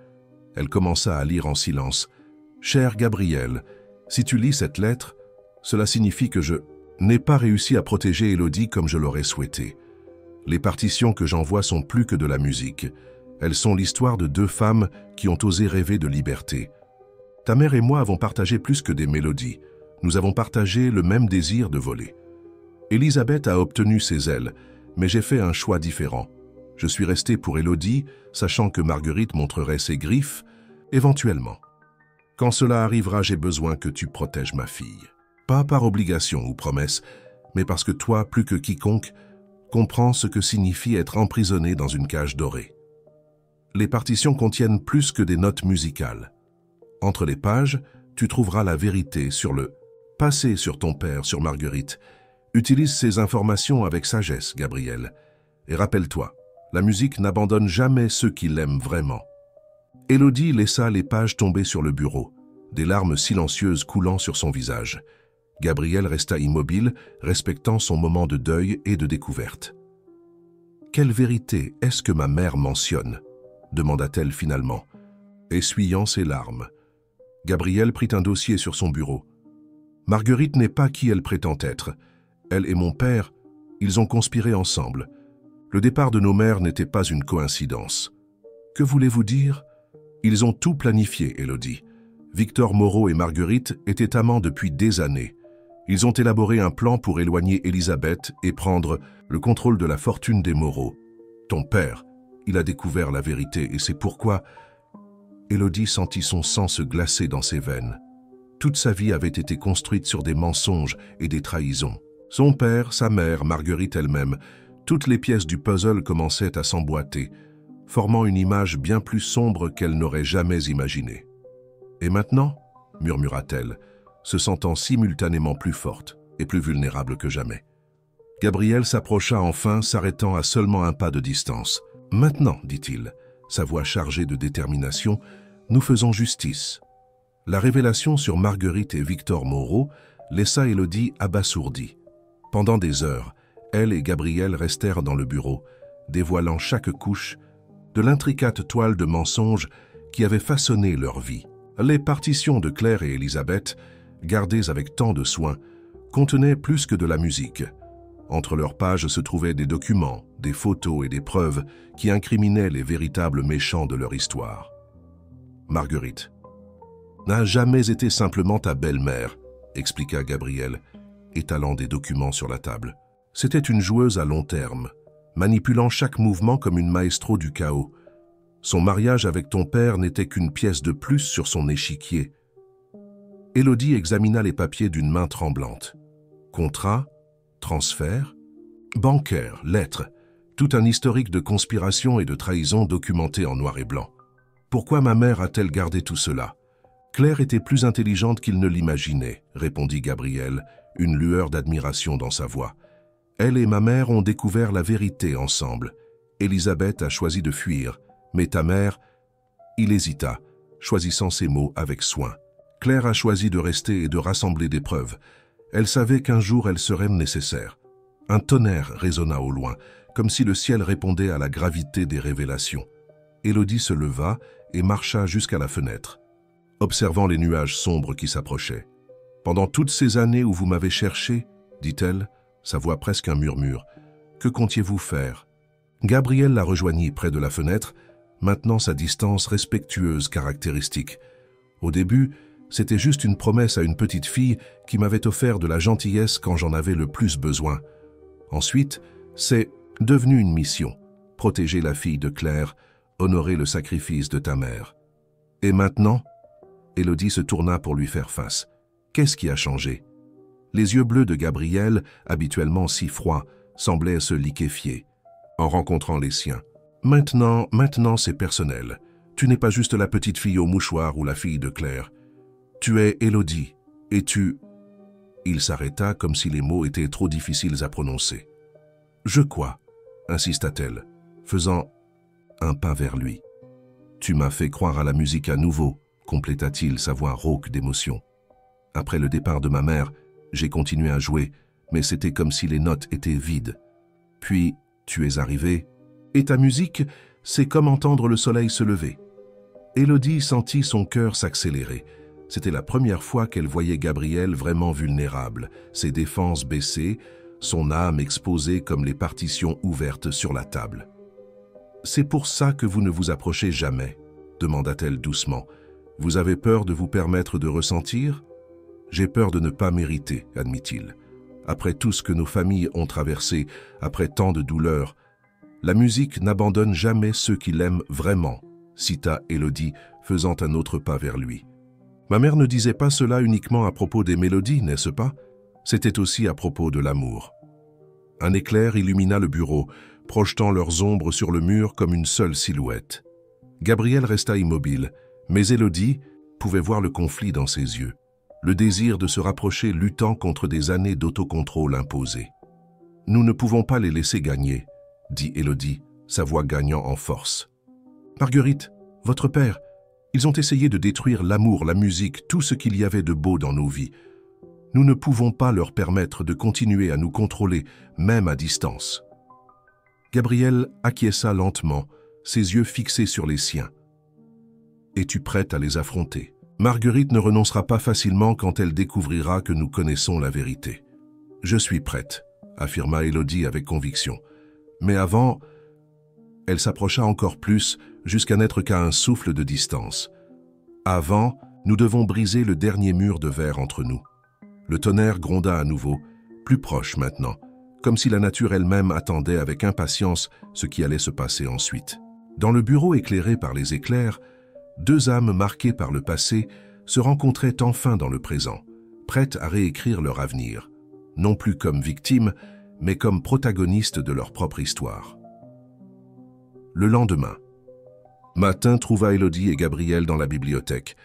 Elle commença à lire en silence. « Cher Gabriel, si tu lis cette lettre, cela signifie que je n'ai pas réussi à protéger Élodie comme je l'aurais souhaité. Les partitions que j'envoie sont plus que de la musique. Elles sont l'histoire de deux femmes qui ont osé rêver de liberté. Ta mère et moi avons partagé plus que des mélodies. Nous avons partagé le même désir de voler. Elisabeth a obtenu ses ailes, mais j'ai fait un choix différent. Je suis resté pour Élodie, sachant que Marguerite montrerait ses griffes, éventuellement. Quand cela arrivera, j'ai besoin que tu protèges ma fille. Pas par obligation ou promesse, mais parce que toi, plus que quiconque, comprends ce que signifie être emprisonné dans une cage dorée. Les partitions contiennent plus que des notes musicales. Entre les pages, tu trouveras la vérité sur le passé, sur ton père, sur Marguerite. Utilise ces informations avec sagesse, Gabriel. Et rappelle-toi, la musique n'abandonne jamais ceux qui l'aiment vraiment. Élodie laissa les pages tomber sur le bureau, des larmes silencieuses coulant sur son visage. Gabriel resta immobile, respectant son moment de deuil et de découverte. « Quelle vérité est-ce que ma mère mentionne ?» demanda-t-elle finalement, essuyant ses larmes. Gabriel prit un dossier sur son bureau. « Marguerite n'est pas qui elle prétend être. Elle et mon père, ils ont conspiré ensemble. Le départ de nos mères n'était pas une coïncidence. Que voulez-vous dire? Ils ont tout planifié, Élodie. Victor Moreau et Marguerite étaient amants depuis des années. Ils ont élaboré un plan pour éloigner Elisabeth et prendre le contrôle de la fortune des Moreau. Ton père, il a découvert la vérité et c'est pourquoi... » Élodie sentit son sang se glacer dans ses veines. Toute sa vie avait été construite sur des mensonges et des trahisons. Son père, sa mère, Marguerite elle-même, toutes les pièces du puzzle commençaient à s'emboîter, formant une image bien plus sombre qu'elle n'aurait jamais imaginée. « Et maintenant » murmura-t-elle, se sentant simultanément plus forte et plus vulnérable que jamais. Gabriel s'approcha enfin, s'arrêtant à seulement un pas de distance. « Maintenant, dit-il, sa voix chargée de détermination, nous faisons justice. » La révélation sur Marguerite et Victor Moreau laissa Élodie abasourdie. Pendant des heures, elle et Gabriel restèrent dans le bureau, dévoilant chaque couche de l'intricate toile de mensonges qui avait façonné leur vie. Les partitions de Claire et Elisabeth, gardées avec tant de soin, contenaient plus que de la musique. Entre leurs pages se trouvaient des documents, des photos et des preuves qui incriminaient les véritables méchants de leur histoire. Marguerite n'a jamais été simplement ta belle-mère, expliqua Gabriel, étalant des documents sur la table. C'était une joueuse à long terme, manipulant chaque mouvement comme une maestro du chaos. Son mariage avec ton père n'était qu'une pièce de plus sur son échiquier. Élodie examina les papiers d'une main tremblante. Contrat, transfert, bancaire, lettres, tout un historique de conspiration et de trahison documenté en noir et blanc. Pourquoi ma mère a-t-elle gardé tout cela? Claire était plus intelligente qu'il ne l'imaginait, répondit Gabriel, une lueur d'admiration dans sa voix. Elle et ma mère ont découvert la vérité ensemble. Elisabeth a choisi de fuir, mais ta mère... Il hésita, choisissant ses mots avec soin. Claire a choisi de rester et de rassembler des preuves. Elle savait qu'un jour elles seraient nécessaires. Un tonnerre résonna au loin, comme si le ciel répondait à la gravité des révélations. Élodie se leva et marcha jusqu'à la fenêtre, observant les nuages sombres qui s'approchaient. « Pendant toutes ces années où vous m'avez cherché, dit-elle, sa voix presque un murmure, que comptiez-vous faire ?» Gabriel la rejoignit près de la fenêtre, maintenant sa distance respectueuse caractéristique. Au début, c'était juste une promesse à une petite fille qui m'avait offert de la gentillesse quand j'en avais le plus besoin. Ensuite, c'est devenu une mission, protéger la fille de Claire, honorer le sacrifice de ta mère. Et maintenant, Élodie se tourna pour lui faire face. Qu'est-ce qui a changé? Les yeux bleus de Gabrielle, habituellement si froids, semblaient se liquéfier en rencontrant les siens. Maintenant, c'est personnel. Tu n'es pas juste la petite fille au mouchoir ou la fille de Claire. Tu es Élodie, et tu... Il s'arrêta comme si les mots étaient trop difficiles à prononcer. Je quoi, insista-t-elle, faisant un pas vers lui. Tu m'as fait croire à la musique à nouveau, compléta-t-il, sa voix rauque d'émotion. Après le départ de ma mère, j'ai continué à jouer, mais c'était comme si les notes étaient vides. Puis, tu es arrivé, et ta musique, c'est comme entendre le soleil se lever. Élodie sentit son cœur s'accélérer. C'était la première fois qu'elle voyait Gabrielle vraiment vulnérable, ses défenses baissées, son âme exposée comme les partitions ouvertes sur la table. « C'est pour ça que vous ne vous approchez jamais ?» demanda-t-elle doucement. « Vous avez peur de vous permettre de ressentir ?»« J'ai peur de ne pas mériter, » admit-il. « Après tout ce que nos familles ont traversé, après tant de douleurs, la musique n'abandonne jamais ceux qui l'aiment vraiment, » cita Élodie, faisant un autre pas vers lui. « Ma mère ne disait pas cela uniquement à propos des mélodies, n'est-ce pas? C'était aussi à propos de l'amour. » Un éclair illumina le bureau, projetant leurs ombres sur le mur comme une seule silhouette. Gabrielle resta immobile, mais Élodie pouvait voir le conflit dans ses yeux, le désir de se rapprocher luttant contre des années d'autocontrôle imposées. « Nous ne pouvons pas les laisser gagner, » dit Élodie, sa voix gagnant en force. « Marguerite, votre père, ils ont essayé de détruire l'amour, la musique, tout ce qu'il y avait de beau dans nos vies. Nous ne pouvons pas leur permettre de continuer à nous contrôler, même à distance. » Gabrielle acquiesça lentement, ses yeux fixés sur les siens. « Es-tu prête à les affronter? Marguerite ne renoncera pas facilement quand elle découvrira que nous connaissons la vérité. »« Je suis prête, » affirma Élodie avec conviction. Mais avant, elle s'approcha encore plus jusqu'à n'être qu'à un souffle de distance. Avant, nous devons briser le dernier mur de verre entre nous. Le tonnerre gronda à nouveau, plus proche maintenant, comme si la nature elle-même attendait avec impatience ce qui allait se passer ensuite. Dans le bureau éclairé par les éclairs, deux âmes marquées par le passé se rencontraient enfin dans le présent, prêtes à réécrire leur avenir, non plus comme victimes, mais comme protagonistes de leur propre histoire. Le lendemain, Matin trouva Élodie et Gabrielle dans la bibliothèque,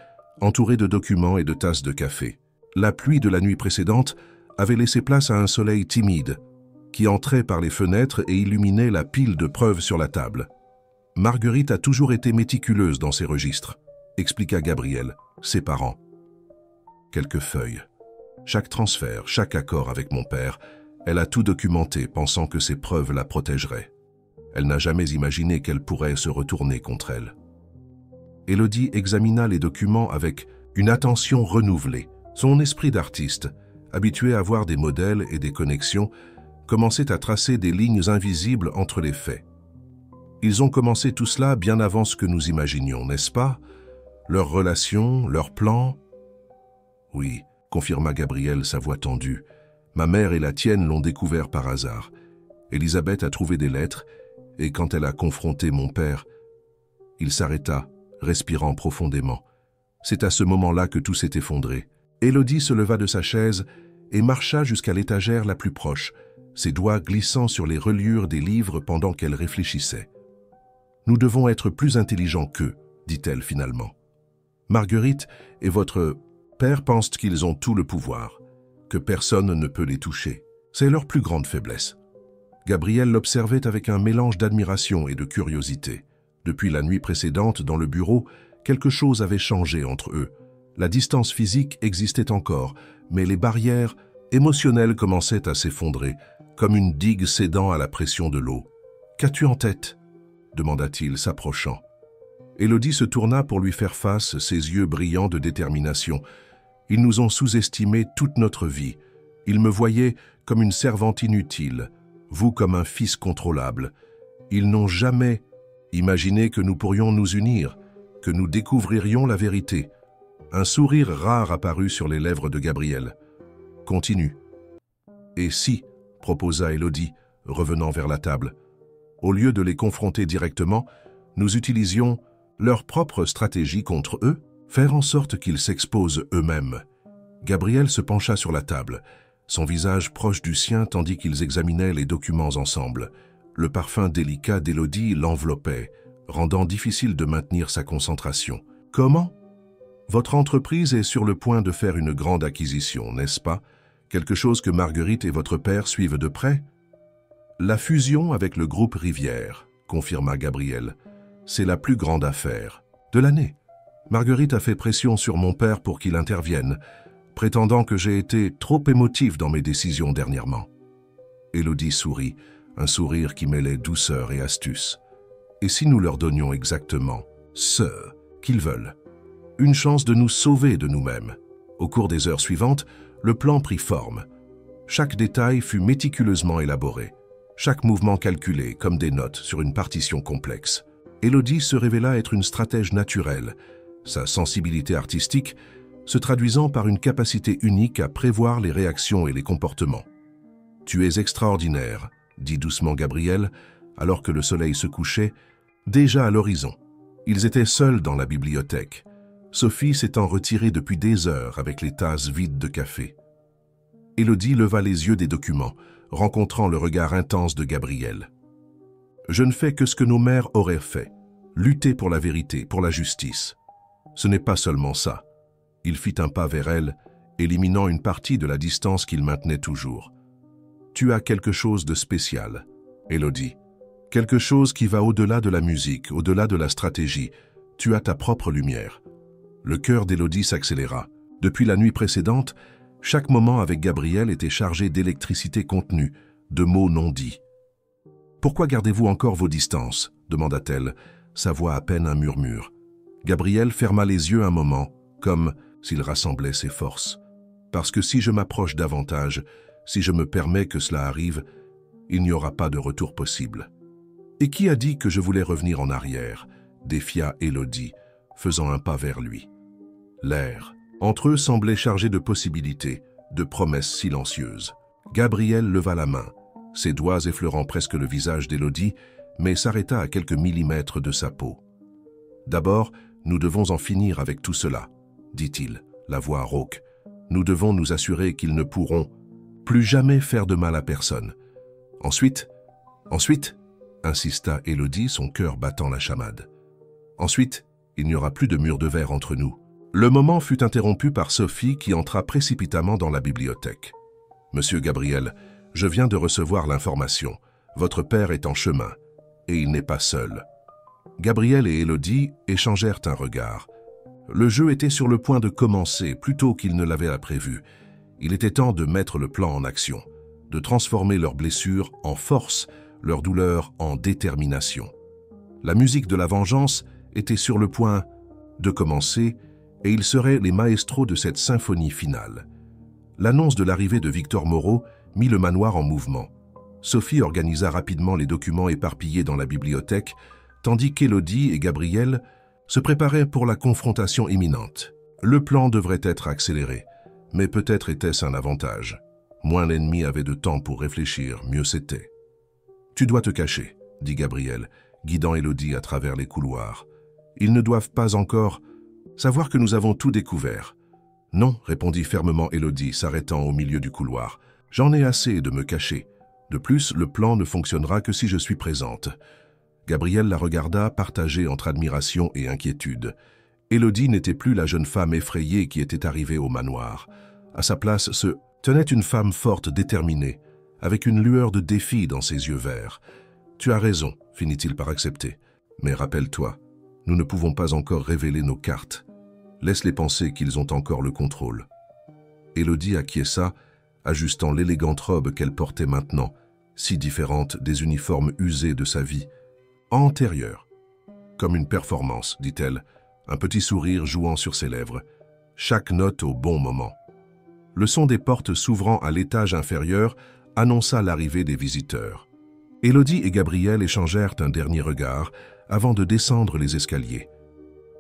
entourés de documents et de tasses de café. La pluie de la nuit précédente avait laissé place à un soleil timide, qui entrait par les fenêtres et illuminait la pile de preuves sur la table. « Marguerite a toujours été méticuleuse dans ses registres », expliqua Gabrielle, séparant quelques feuilles. Chaque transfert, chaque accord avec mon père, elle a tout documenté, pensant que ces preuves la protégeraient. Elle n'a jamais imaginé qu'elle pourrait se retourner contre elle. Élodie examina les documents avec une attention renouvelée. Son esprit d'artiste, habitué à voir des modèles et des connexions, commençait à tracer des lignes invisibles entre les faits. Ils ont commencé tout cela bien avant ce que nous imaginions, n'est-ce pas? Leurs relations, leurs plans? Oui, confirma Gabrielle, sa voix tendue. Ma mère et la tienne l'ont découvert par hasard. Elisabeth a trouvé des lettres, et quand elle a confronté mon père, il s'arrêta, respirant profondément. C'est à ce moment-là que tout s'est effondré. Élodie se leva de sa chaise et marcha jusqu'à l'étagère la plus proche, ses doigts glissant sur les reliures des livres pendant qu'elle réfléchissait. « Nous devons être plus intelligents qu'eux, » dit-elle finalement. « Marguerite et votre père pensent qu'ils ont tout le pouvoir, que personne ne peut les toucher. C'est leur plus grande faiblesse. » Gabrielle l'observait avec un mélange d'admiration et de curiosité. Depuis la nuit précédente, dans le bureau, quelque chose avait changé entre eux. La distance physique existait encore, mais les barrières émotionnelles commençaient à s'effondrer, comme une digue cédant à la pression de l'eau. « Qu'as-tu en tête ?» demanda-t-il, s'approchant. Élodie se tourna pour lui faire face, ses yeux brillants de détermination. « Ils nous ont sous-estimés toute notre vie. Ils me voyaient comme une servante inutile, vous comme un fils contrôlable. Ils n'ont jamais imaginé que nous pourrions nous unir, que nous découvririons la vérité. » Un sourire rare apparut sur les lèvres de Gabrielle. « Continue. »« Et si ?» proposa Élodie, revenant vers la table. « Au lieu de les confronter directement, nous utilisions leur propre stratégie contre eux, faire en sorte qu'ils s'exposent eux-mêmes. » Gabrielle se pencha sur la table. son visage proche du sien tandis qu'ils examinaient les documents ensemble. Le parfum délicat d'Élodie l'enveloppait, rendant difficile de maintenir sa concentration. « Comment ? Votre entreprise est sur le point de faire une grande acquisition, n'est-ce pas? Quelque chose que Marguerite et votre père suivent de près? » « La fusion avec le groupe Rivière, » confirma Gabriel. « C'est la plus grande affaire de l'année. Marguerite a fait pression sur mon père pour qu'il intervienne, prétendant que j'ai été trop émotif dans mes décisions dernièrement. » Élodie sourit, un sourire qui mêlait douceur et astuce. « Et si nous leur donnions exactement ce qu'ils veulent? Une chance de nous sauver de nous-mêmes. » Au cours des heures suivantes, le plan prit forme. Chaque détail fut méticuleusement élaboré, chaque mouvement calculé comme des notes sur une partition complexe. Élodie se révéla être une stratège naturelle, sa sensibilité artistique se traduisant par une capacité unique à prévoir les réactions et les comportements. « Tu es extraordinaire », dit doucement Gabriel, alors que le soleil se couchait, déjà à l'horizon. Ils étaient seuls dans la bibliothèque, Sophie s'étant retirée depuis des heures avec les tasses vides de café. Élodie leva les yeux des documents, rencontrant le regard intense de Gabriel. « Je ne fais que ce que nos mères auraient fait, lutter pour la vérité, pour la justice. Ce n'est pas seulement ça. » Il fit un pas vers elle, éliminant une partie de la distance qu'il maintenait toujours. « Tu as quelque chose de spécial, Élodie. Quelque chose qui va au-delà de la musique, au-delà de la stratégie. Tu as ta propre lumière. » Le cœur d'Élodie s'accéléra. Depuis la nuit précédente, chaque moment avec Gabriel était chargé d'électricité contenue, de mots non dits. « Pourquoi gardez-vous encore vos distances ?» demanda-t-elle, sa voix à peine un murmure. Gabriel ferma les yeux un moment, comme s'il rassemblait ses forces. « Parce que si je m'approche davantage, si je me permets que cela arrive, il n'y aura pas de retour possible. » « Et qui a dit que je voulais revenir en arrière ?» défia Élodie, faisant un pas vers lui. L'air, entre eux, semblait chargé de possibilités, de promesses silencieuses. Gabriel leva la main, ses doigts effleurant presque le visage d'Élodie, mais s'arrêta à quelques millimètres de sa peau. « D'abord, nous devons en finir avec tout cela, » dit-il, la voix rauque. « Nous devons nous assurer qu'ils ne pourront plus jamais faire de mal à personne. Ensuite, insista Élodie, son cœur battant la chamade. Ensuite, il n'y aura plus de mur de verre entre nous. » Le moment fut interrompu par Sophie qui entra précipitamment dans la bibliothèque. « Monsieur Gabriel, je viens de recevoir l'information. Votre père est en chemin, et il n'est pas seul. » Gabriel et Élodie échangèrent un regard. Le jeu était sur le point de commencer plus tôt qu'ils ne l'avaient prévu. Il était temps de mettre le plan en action, de transformer leurs blessures en force, leur douleur en détermination. La musique de la vengeance était sur le point de commencer et ils seraient les maestros de cette symphonie finale. L'annonce de l'arrivée de Victor Moreau mit le manoir en mouvement. Sophie organisa rapidement les documents éparpillés dans la bibliothèque, tandis qu'Élodie et Gabriel se préparaient pour la confrontation imminente. Le plan devrait être accéléré, mais peut-être était-ce un avantage. Moins l'ennemi avait de temps pour réfléchir, mieux c'était. « Tu dois te cacher, » dit Gabriel, guidant Élodie à travers les couloirs. « Ils ne doivent pas encore savoir que nous avons tout découvert. »« Non, » répondit fermement Élodie, s'arrêtant au milieu du couloir. « J'en ai assez de me cacher. De plus, le plan ne fonctionnera que si je suis présente. » Gabriel la regarda, partagée entre admiration et inquiétude. Élodie n'était plus la jeune femme effrayée qui était arrivée au manoir. À sa place se tenait une femme forte, déterminée, avec une lueur de défi dans ses yeux verts. « Tu as raison, » finit-il par accepter. « Mais rappelle-toi, nous ne pouvons pas encore révéler nos cartes. Laisse-les penser qu'ils ont encore le contrôle. » Élodie acquiesça, ajustant l'élégante robe qu'elle portait maintenant, si différente des uniformes usés de sa vie antérieure. « Comme une performance, » dit-elle, un petit sourire jouant sur ses lèvres. Chaque note au bon moment. Le son des portes s'ouvrant à l'étage inférieur annonça l'arrivée des visiteurs. Élodie et Gabriel échangèrent un dernier regard avant de descendre les escaliers.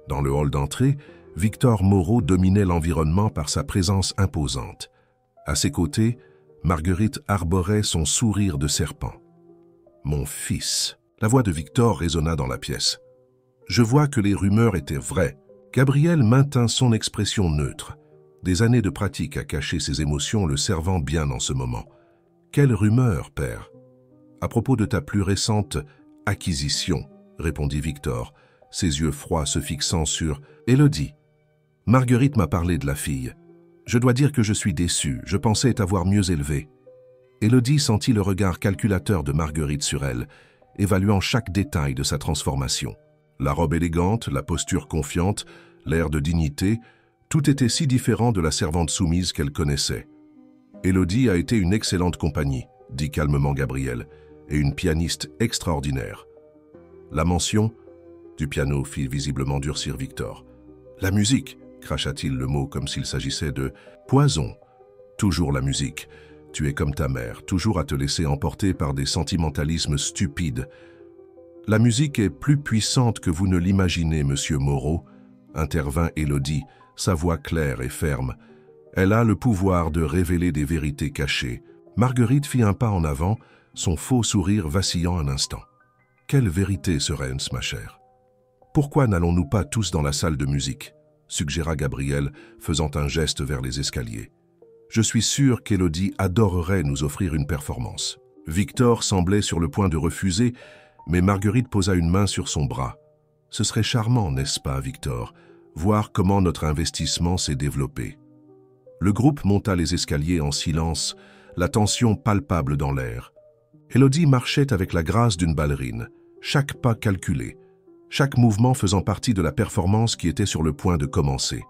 Dans le hall d'entrée, Victor Moreau dominait l'environnement par sa présence imposante. À ses côtés, Marguerite arborait son sourire de serpent. « Mon fils !» La voix de Victor résonna dans la pièce. « Je vois que les rumeurs étaient vraies. » Gabriel maintint son expression neutre. Des années de pratique à cacher ses émotions le servant bien en ce moment. Quelle rumeur, père? À propos de ta plus récente acquisition, répondit Victor, ses yeux froids se fixant sur Élodie. Marguerite m'a parlé de la fille. Je dois dire que je suis déçu, je pensais t'avoir mieux élevée. Élodie sentit le regard calculateur de Marguerite sur elle, évaluant chaque détail de sa transformation. La robe élégante, la posture confiante, l'air de dignité, tout était si différent de la servante soumise qu'elle connaissait. Élodie a été une excellente compagnie, dit calmement Gabriel, et une pianiste extraordinaire. La mention du piano fit visiblement durcir Victor. La musique, cracha-t-il le mot comme s'il s'agissait de poison. Toujours la musique. Tu es comme ta mère, toujours à te laisser emporter par des sentimentalismes stupides. La musique est plus puissante que vous ne l'imaginez, monsieur Moreau, intervint Élodie, sa voix claire et ferme. Elle a le pouvoir de révéler des vérités cachées. Marguerite fit un pas en avant, son faux sourire vacillant un instant. Quelle vérité, Sorens, ma chère? Pourquoi n'allons-nous pas tous dans la salle de musique? Suggéra Gabriel, faisant un geste vers les escaliers. Je suis sûr qu'Élodie adorerait nous offrir une performance. Victor semblait sur le point de refuser, mais Marguerite posa une main sur son bras. Ce serait charmant, n'est-ce pas, Victor, voir comment notre investissement s'est développé. Le groupe monta les escaliers en silence, la tension palpable dans l'air. Élodie marchait avec la grâce d'une ballerine, chaque pas calculé, chaque mouvement faisant partie de la performance qui était sur le point de commencer.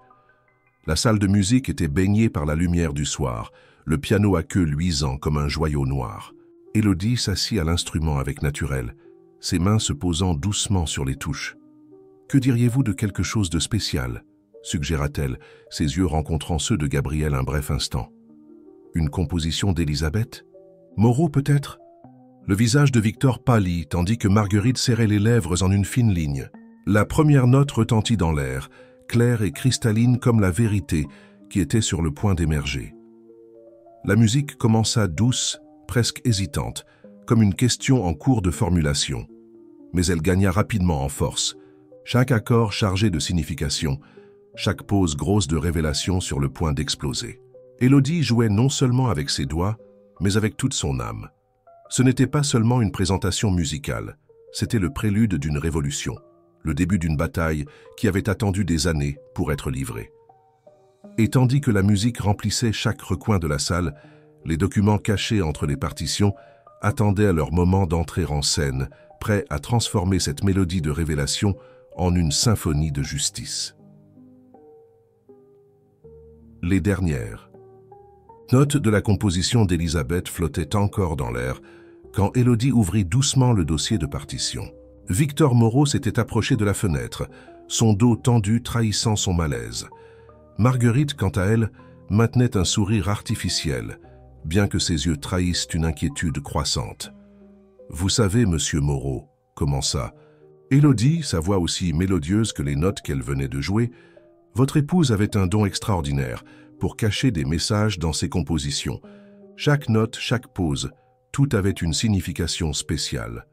La salle de musique était baignée par la lumière du soir, le piano à queue luisant comme un joyau noir. Élodie s'assit à l'instrument avec naturel, ses mains se posant doucement sur les touches. « Que diriez-vous de quelque chose de spécial ?» suggéra-t-elle, ses yeux rencontrant ceux de Gabriel un bref instant. « Une composition d'Élisabeth? Moreau peut-être ?» Le visage de Victor pâlit, tandis que Marguerite serrait les lèvres en une fine ligne. La première note retentit dans l'air, claire et cristalline comme la vérité qui était sur le point d'émerger. La musique commença douce, presque hésitante, comme une question en cours de formulation. Mais elle gagna rapidement en force, chaque accord chargé de signification, chaque pause grosse de révélation sur le point d'exploser. Élodie jouait non seulement avec ses doigts, mais avec toute son âme. Ce n'était pas seulement une présentation musicale, c'était le prélude d'une révolution, le début d'une bataille qui avait attendu des années pour être livrée. Et tandis que la musique remplissait chaque recoin de la salle, les documents cachés entre les partitions attendaient leur moment d'entrer en scène, prêts à transformer cette mélodie de révélation en une symphonie de justice. Les dernières. Notes de la composition d'Élisabeth flottaient encore dans l'air quand Élodie ouvrit doucement le dossier de partition. Victor Moreau s'était approché de la fenêtre, son dos tendu trahissant son malaise. Marguerite, quant à elle, maintenait un sourire artificiel, bien que ses yeux trahissent une inquiétude croissante. « Vous savez, monsieur Moreau, » commença. Élodie, sa voix aussi mélodieuse que les notes qu'elle venait de jouer, « votre épouse avait un don extraordinaire pour cacher des messages dans ses compositions. Chaque note, chaque pause, tout avait une signification spéciale.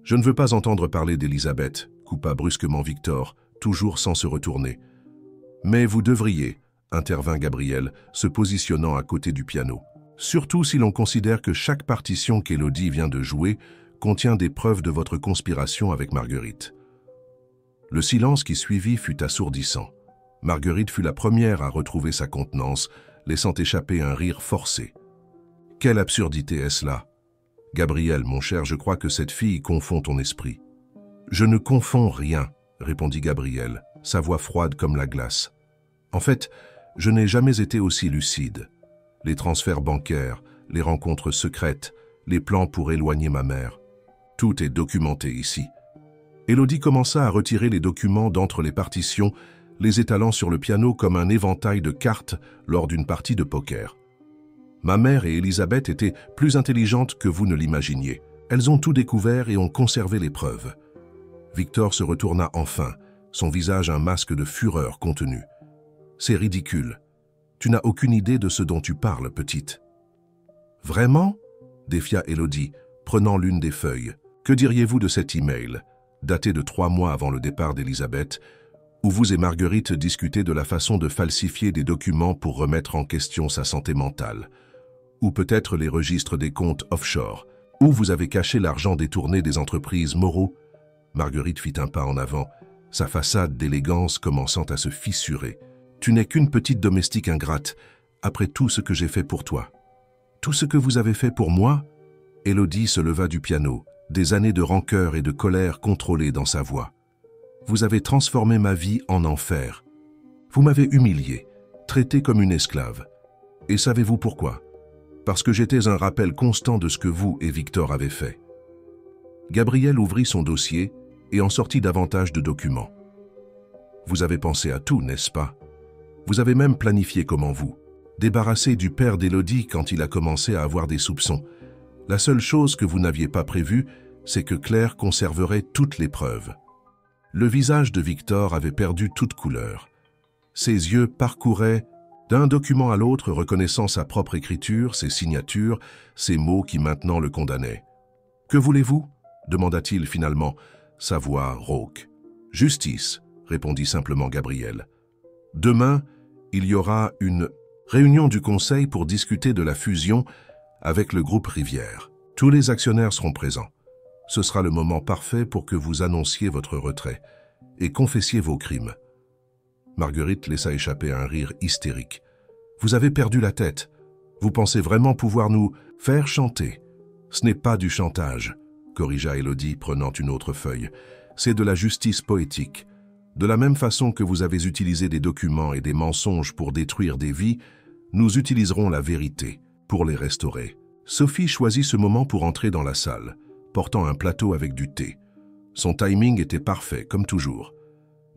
Je ne veux pas entendre parler d'Élisabeth, coupa brusquement Victor, toujours sans se retourner. Mais vous devriez, intervint Gabriel, se positionnant à côté du piano. Surtout si l'on considère que chaque partition qu'Élodie vient de jouer contient des preuves de votre conspiration avec Marguerite. Le silence qui suivit fut assourdissant. Marguerite fut la première à retrouver sa contenance, laissant échapper un rire forcé. Quelle absurdité est-ce là? Gabriel, mon cher, je crois que cette fille confond ton esprit. Je ne confonds rien, répondit Gabriel, sa voix froide comme la glace. En fait, je n'ai jamais été aussi lucide. Les transferts bancaires, les rencontres secrètes, les plans pour éloigner ma mère. Tout est documenté ici. Élodie commença à retirer les documents d'entre les partitions, les étalant sur le piano comme un éventail de cartes lors d'une partie de poker. Ma mère et Élisabeth étaient plus intelligentes que vous ne l'imaginiez. Elles ont tout découvert et ont conservé les preuves. Victor se retourna enfin, son visage un masque de fureur contenue. C'est ridicule. Tu n'as aucune idée de ce dont tu parles, petite. Vraiment? Défia Élodie, prenant l'une des feuilles. Que diriez-vous de cet email, daté de 3 mois avant le départ d'Élisabeth, où vous et Marguerite discutez de la façon de falsifier des documents pour remettre en question sa santé mentale, ou peut-être les registres des comptes offshore, où vous avez caché l'argent détourné des entreprises Moreau. Marguerite fit un pas en avant, sa façade d'élégance commençant à se fissurer. Tu n'es qu'une petite domestique ingrate, après tout ce que j'ai fait pour toi. Tout ce que vous avez fait pour moi? Élodie se leva du piano, des années de rancœur et de colère contrôlées dans sa voix. Vous avez transformé ma vie en enfer. Vous m'avez humiliée, traitée comme une esclave. Et savez-vous pourquoi? Parce que j'étais un rappel constant de ce que vous et Victor avez fait. Gabriel ouvrit son dossier et en sortit davantage de documents. Vous avez pensé à tout, n'est-ce pas? Vous avez même planifié comment vous débarrasser du père d'Élodie quand il a commencé à avoir des soupçons. La seule chose que vous n'aviez pas prévue, c'est que Claire conserverait toutes les preuves. Le visage de Victor avait perdu toute couleur. Ses yeux parcouraient d'un document à l'autre, reconnaissant sa propre écriture, ses signatures, ces mots qui maintenant le condamnaient. « Que voulez-vous » demanda-t-il finalement, sa voix rauque. « Justice » répondit simplement Gabriel. « Demain, il y aura une réunion du conseil pour discuter de la fusion avec le groupe Rivière. Tous les actionnaires seront présents. Ce sera le moment parfait pour que vous annonciez votre retrait et confessiez vos crimes. » Marguerite laissa échapper un rire hystérique. « Vous avez perdu la tête. Vous pensez vraiment pouvoir nous faire chanter. Ce n'est pas du chantage, » corrigea Élodie, prenant une autre feuille. « C'est de la justice poétique. De la même façon que vous avez utilisé des documents et des mensonges pour détruire des vies, nous utiliserons la vérité pour les restaurer. » Sophie choisit ce moment pour entrer dans la salle, portant un plateau avec du thé. Son timing était parfait, comme toujours.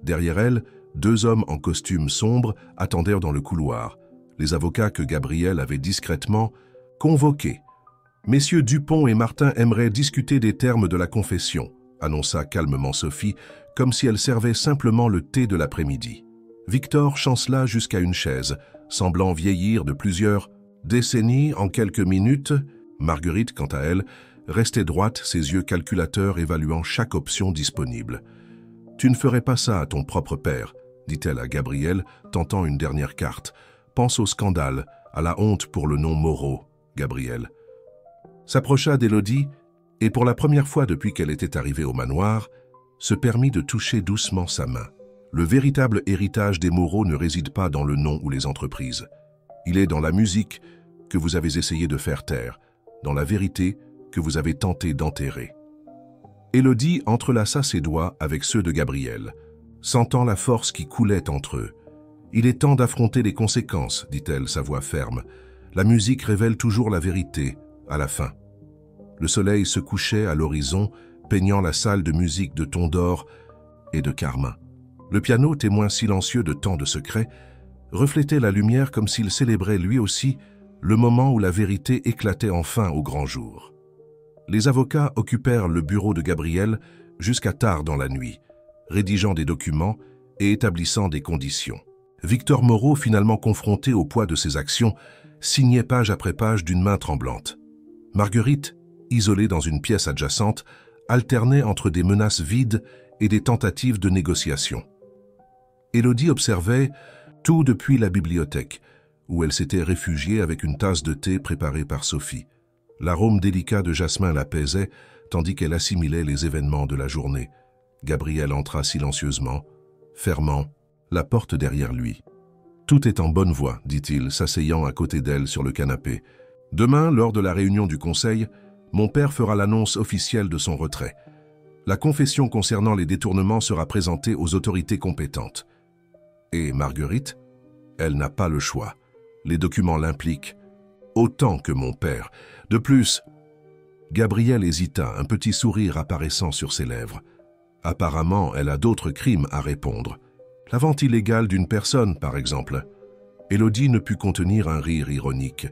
Derrière elle, 2 hommes en costume sombre attendèrent dans le couloir, les avocats que Gabriel avait discrètement convoqués. « Messieurs Dupont et Martin aimeraient discuter des termes de la confession », annonça calmement Sophie, comme si elle servait simplement le thé de l'après-midi. Victor chancela jusqu'à une chaise, semblant vieillir de plusieurs décennies en quelques minutes. Marguerite, quant à elle, restait droite, ses yeux calculateurs évaluant chaque option disponible. « Tu ne ferais pas ça à ton propre père, » dit-elle à Gabriel, tentant une dernière carte. « Pense au scandale, à la honte pour le nom Moreau, Gabriel. » S'approcha d'Élodie et, pour la première fois depuis qu'elle était arrivée au manoir, se permit de toucher doucement sa main. Le véritable héritage des Moreau ne réside pas dans le nom ou les entreprises. Il est dans la musique que vous avez essayé de faire taire, dans la vérité que vous avez tenté d'enterrer. Élodie entrelaça ses doigts avec ceux de Gabriel, sentant la force qui coulait entre eux. « Il est temps d'affronter les conséquences, » dit-elle, sa voix ferme. « La musique révèle toujours la vérité, à la fin. » Le soleil se couchait à l'horizon, peignant la salle de musique de tons d'or et de carmin. Le piano, témoin silencieux de tant de secrets, reflétait la lumière comme s'il célébrait lui aussi le moment où la vérité éclatait enfin au grand jour. Les avocats occupèrent le bureau de Gabriel jusqu'à tard dans la nuit, rédigeant des documents et établissant des conditions. Victor Moreau, finalement confronté au poids de ses actions, signait page après page d'une main tremblante. Marguerite, isolée dans une pièce adjacente, alternait entre des menaces vides et des tentatives de négociation. Élodie observait tout depuis la bibliothèque, où elle s'était réfugiée avec une tasse de thé préparée par Sophie. L'arôme délicat de jasmin l'apaisait, tandis qu'elle assimilait les événements de la journée. Gabriel entra silencieusement, fermant la porte derrière lui. « Tout est en bonne voie, » dit-il, s'asseyant à côté d'elle sur le canapé. « Demain, lors de la réunion du conseil, mon père fera l'annonce officielle de son retrait. La confession concernant les détournements sera présentée aux autorités compétentes. Et Marguerite, elle n'a pas le choix. Les documents l'impliquent, autant que mon père. De plus, » Gabriel hésita, un petit sourire apparaissant sur ses lèvres. Apparemment, elle a d'autres crimes à répondre. La vente illégale d'une personne, par exemple. Élodie ne put contenir un rire ironique.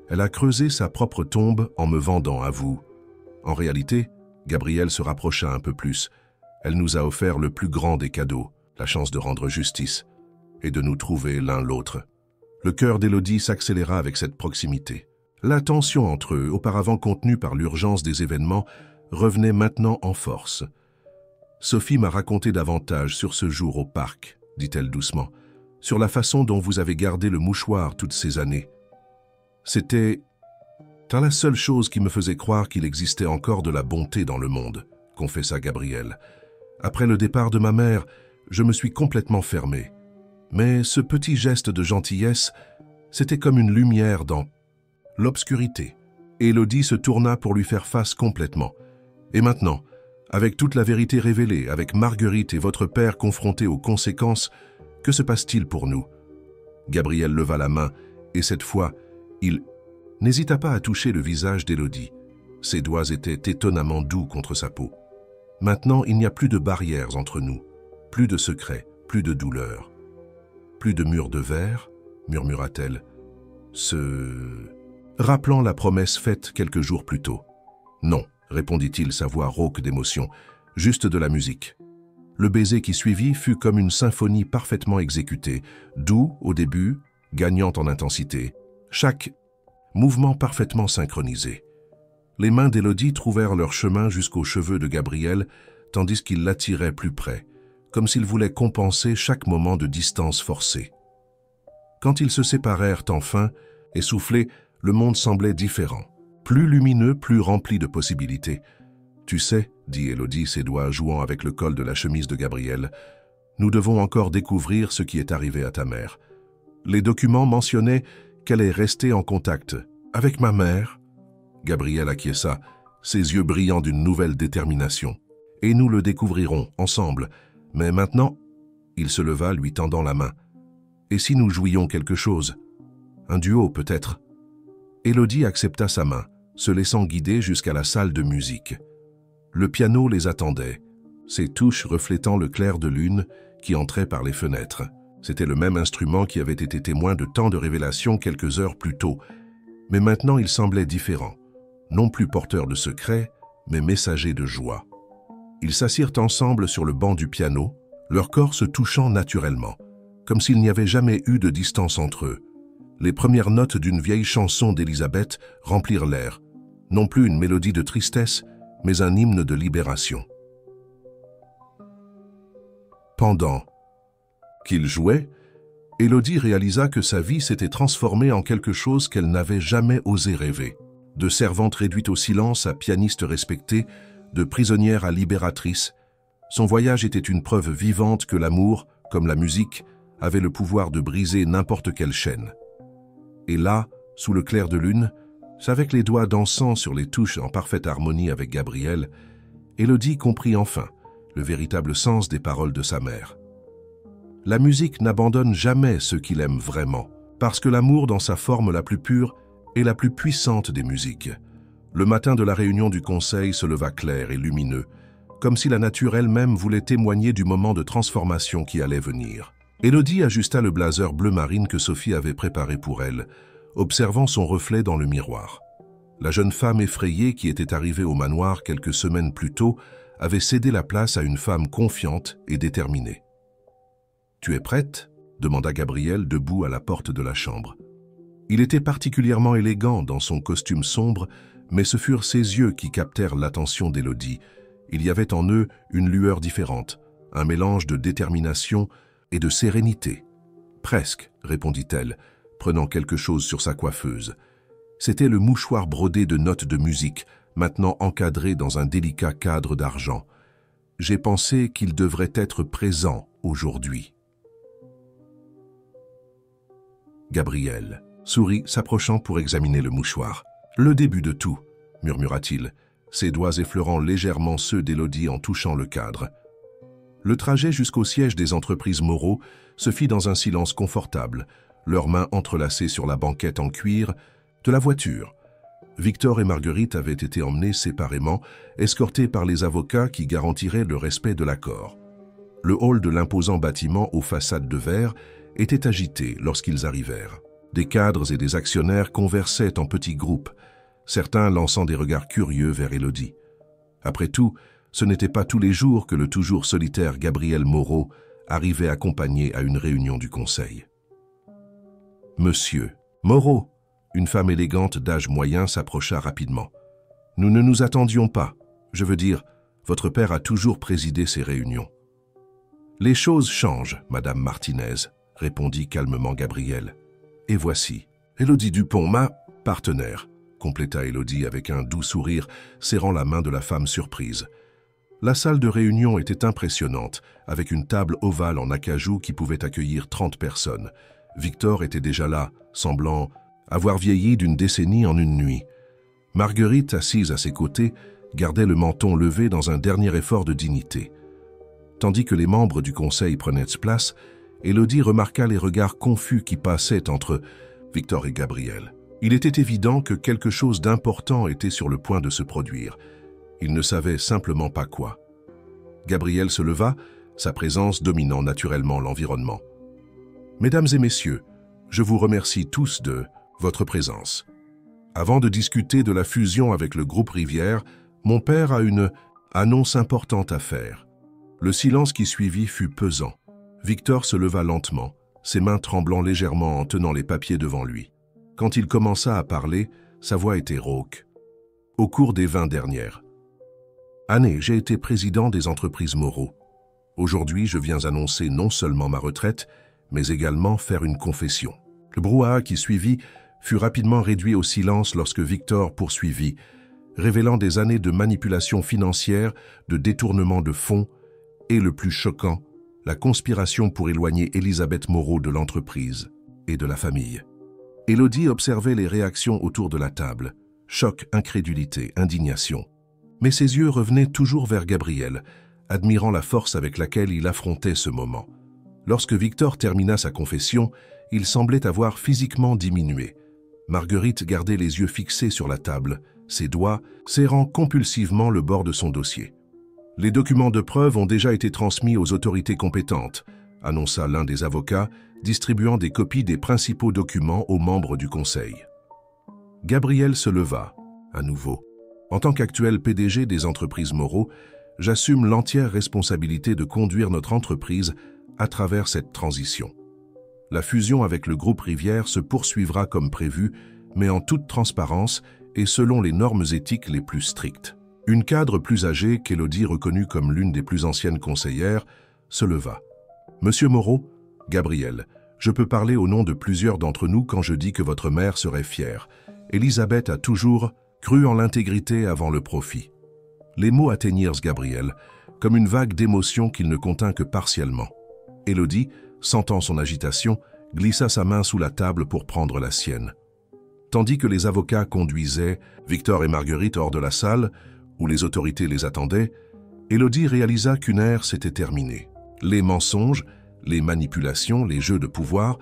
Elle a creusé sa propre tombe en me vendant à vous. En réalité, Gabriel se rapprocha un peu plus. Elle nous a offert le plus grand des cadeaux, la chance de rendre justice, et de nous trouver l'un l'autre. Le cœur d'Élodie s'accéléra avec cette proximité. La tension entre eux, auparavant contenue par l'urgence des événements, revenait maintenant en force. Sophie m'a raconté davantage sur ce jour au parc, dit-elle doucement, sur la façon dont vous avez gardé le mouchoir toutes ces années. C'était la seule chose qui me faisait croire qu'il existait encore de la bonté dans le monde, confessa Gabriel. Après le départ de ma mère, je me suis complètement fermé. Mais ce petit geste de gentillesse, c'était comme une lumière dans l'obscurité. Élodie se tourna pour lui faire face complètement. Et maintenant, avec toute la vérité révélée, avec Marguerite et votre père confrontés aux conséquences, que se passe-t-il pour nous? Gabriel leva la main, et cette fois, il n'hésita pas à toucher le visage d'Élodie. Ses doigts étaient étonnamment doux contre sa peau. Maintenant, il n'y a plus de barrières entre nous, plus de secrets, plus de douleur. Plus de murs de verre, murmura-t-elle, rappelant la promesse faite quelques jours plus tôt. Non, répondit-il, sa voix rauque d'émotion, juste de la musique. Le baiser qui suivit fut comme une symphonie parfaitement exécutée, doux au début, gagnant en intensité, chaque mouvement parfaitement synchronisé. Les mains d'Élodie trouvèrent leur chemin jusqu'aux cheveux de Gabriel, tandis qu'il l'attirait plus près, comme s'il voulait compenser chaque moment de distance forcée. Quand ils se séparèrent enfin, essoufflés, le monde semblait différent, plus lumineux, plus rempli de possibilités. « Tu sais, dit Élodie, ses doigts jouant avec le col de la chemise de Gabriel, nous devons encore découvrir ce qui est arrivé à ta mère. Les documents mentionnaient qu'elle est restée en contact avec ma mère. » Gabriel acquiesça, ses yeux brillants d'une nouvelle détermination. « Et nous le découvrirons ensemble. Mais maintenant, il se leva, lui tendant la main. Et si nous jouions quelque chose? Un duo, peut-être. » Élodie accepta sa main, se laissant guider jusqu'à la salle de musique. Le piano les attendait, ses touches reflétant le clair de lune qui entrait par les fenêtres. C'était le même instrument qui avait été témoin de tant de révélations quelques heures plus tôt. Mais maintenant, il semblait différent. Non plus porteur de secrets, mais messager de joie. Ils s'assirent ensemble sur le banc du piano, leurs corps se touchant naturellement, comme s'il n'y avait jamais eu de distance entre eux. Les premières notes d'une vieille chanson d'Élisabeth remplirent l'air, non plus une mélodie de tristesse, mais un hymne de libération. Pendant qu'il jouait, Élodie réalisa que sa vie s'était transformée en quelque chose qu'elle n'avait jamais osé rêver. De servante réduite au silence à pianiste respectée, de prisonnière à libératrice, son voyage était une preuve vivante que l'amour, comme la musique, avait le pouvoir de briser n'importe quelle chaîne. Et là, sous le clair de lune, avec les doigts dansant sur les touches en parfaite harmonie avec Gabriel, Élodie comprit enfin le véritable sens des paroles de sa mère. La musique n'abandonne jamais ceux qui l'aiment vraiment, parce que l'amour dans sa forme la plus pure est la plus puissante des musiques. Le matin de la réunion du conseil se leva clair et lumineux, comme si la nature elle-même voulait témoigner du moment de transformation qui allait venir. Élodie ajusta le blazer bleu marine que Sophie avait préparé pour elle, observant son reflet dans le miroir. La jeune femme effrayée qui était arrivée au manoir quelques semaines plus tôt avait cédé la place à une femme confiante et déterminée. « Tu es prête ?» demanda Gabriel debout à la porte de la chambre. Il était particulièrement élégant dans son costume sombre, mais ce furent ses yeux qui captèrent l'attention d'Élodie. Il y avait en eux une lueur différente, un mélange de détermination et de sérénité. « Presque », répondit-elle, prenant quelque chose sur sa coiffeuse. C'était le mouchoir brodé de notes de musique, maintenant encadré dans un délicat cadre d'argent. « J'ai pensé qu'il devrait être présent aujourd'hui. » Gabriel sourit, s'approchant pour examiner le mouchoir. « Le début de tout, » murmura-t-il, ses doigts effleurant légèrement ceux d'Élodie en touchant le cadre. Le trajet jusqu'au siège des entreprises Moreau se fit dans un silence confortable, leurs mains entrelacées sur la banquette en cuir de la voiture. Victor et Marguerite avaient été emmenés séparément, escortés par les avocats qui garantiraient le respect de l'accord. Le hall de l'imposant bâtiment aux façades de verre était agité lorsqu'ils arrivèrent. Des cadres et des actionnaires conversaient en petits groupes, certains lançant des regards curieux vers Élodie. Après tout, ce n'était pas tous les jours que le toujours solitaire Gabriel Moreau arrivait accompagné à une réunion du conseil. « Monsieur Moreau !» Une femme élégante d'âge moyen s'approcha rapidement. « Nous ne nous attendions pas. Je veux dire, votre père a toujours présidé ces réunions. » Les choses changent, Madame Martinez, répondit calmement Gabriel. Et voici, Élodie Dupont, ma partenaire, compléta Élodie avec un doux sourire, serrant la main de la femme surprise. La salle de réunion était impressionnante, avec une table ovale en acajou qui pouvait accueillir 30 personnes. Victor était déjà là, semblant avoir vieilli d'une décennie en une nuit. Marguerite, assise à ses côtés, gardait le menton levé dans un dernier effort de dignité. Tandis que les membres du conseil prenaient place, Élodie remarqua les regards confus qui passaient entre Victor et Gabriel. Il était évident que quelque chose d'important était sur le point de se produire. Il ne savait simplement pas quoi. Gabriel se leva, sa présence dominant naturellement l'environnement. « Mesdames et messieurs, je vous remercie tous de votre présence. Avant de discuter de la fusion avec le groupe Rivière, mon père a une annonce importante à faire. » Le silence qui suivit fut pesant. Victor se leva lentement, ses mains tremblant légèrement en tenant les papiers devant lui. Quand il commença à parler, sa voix était rauque. Au cours des 20 dernières années, j'ai été président des entreprises Moreau. Aujourd'hui, je viens annoncer non seulement ma retraite, mais également faire une confession. Le brouhaha qui suivit fut rapidement réduit au silence lorsque Victor poursuivit, révélant des années de manipulation financière, de détournement de fonds, et le plus choquant, la conspiration pour éloigner Elisabeth Moreau de l'entreprise et de la famille. Élodie observait les réactions autour de la table. Choc, incrédulité, indignation. Mais ses yeux revenaient toujours vers Gabriel, admirant la force avec laquelle il affrontait ce moment. Lorsque Victor termina sa confession, il semblait avoir physiquement diminué. Marguerite gardait les yeux fixés sur la table, ses doigts serrant compulsivement le bord de son dossier. « Les documents de preuve ont déjà été transmis aux autorités compétentes », annonça l'un des avocats, distribuant des copies des principaux documents aux membres du conseil. Gabriel se leva, à nouveau. « En tant qu'actuel PDG des entreprises Moreau, j'assume l'entière responsabilité de conduire notre entreprise à travers cette transition. La fusion avec le groupe Rivière se poursuivra comme prévu, mais en toute transparence et selon les normes éthiques les plus strictes. » Une cadre plus âgée, qu'Élodie reconnut comme l'une des plus anciennes conseillères, se leva. « Monsieur Moreau, Gabriel, je peux parler au nom de plusieurs d'entre nous quand je dis que votre mère serait fière. Elisabeth a toujours cru en l'intégrité avant le profit. » Les mots atteignirent Gabriel, comme une vague d'émotion qu'il ne contint que partiellement. Élodie, sentant son agitation, glissa sa main sous la table pour prendre la sienne. Tandis que les avocats conduisaient Victor et Marguerite hors de la salle, où les autorités les attendaient, Élodie réalisa qu'une ère s'était terminée. Les mensonges, les manipulations, les jeux de pouvoir,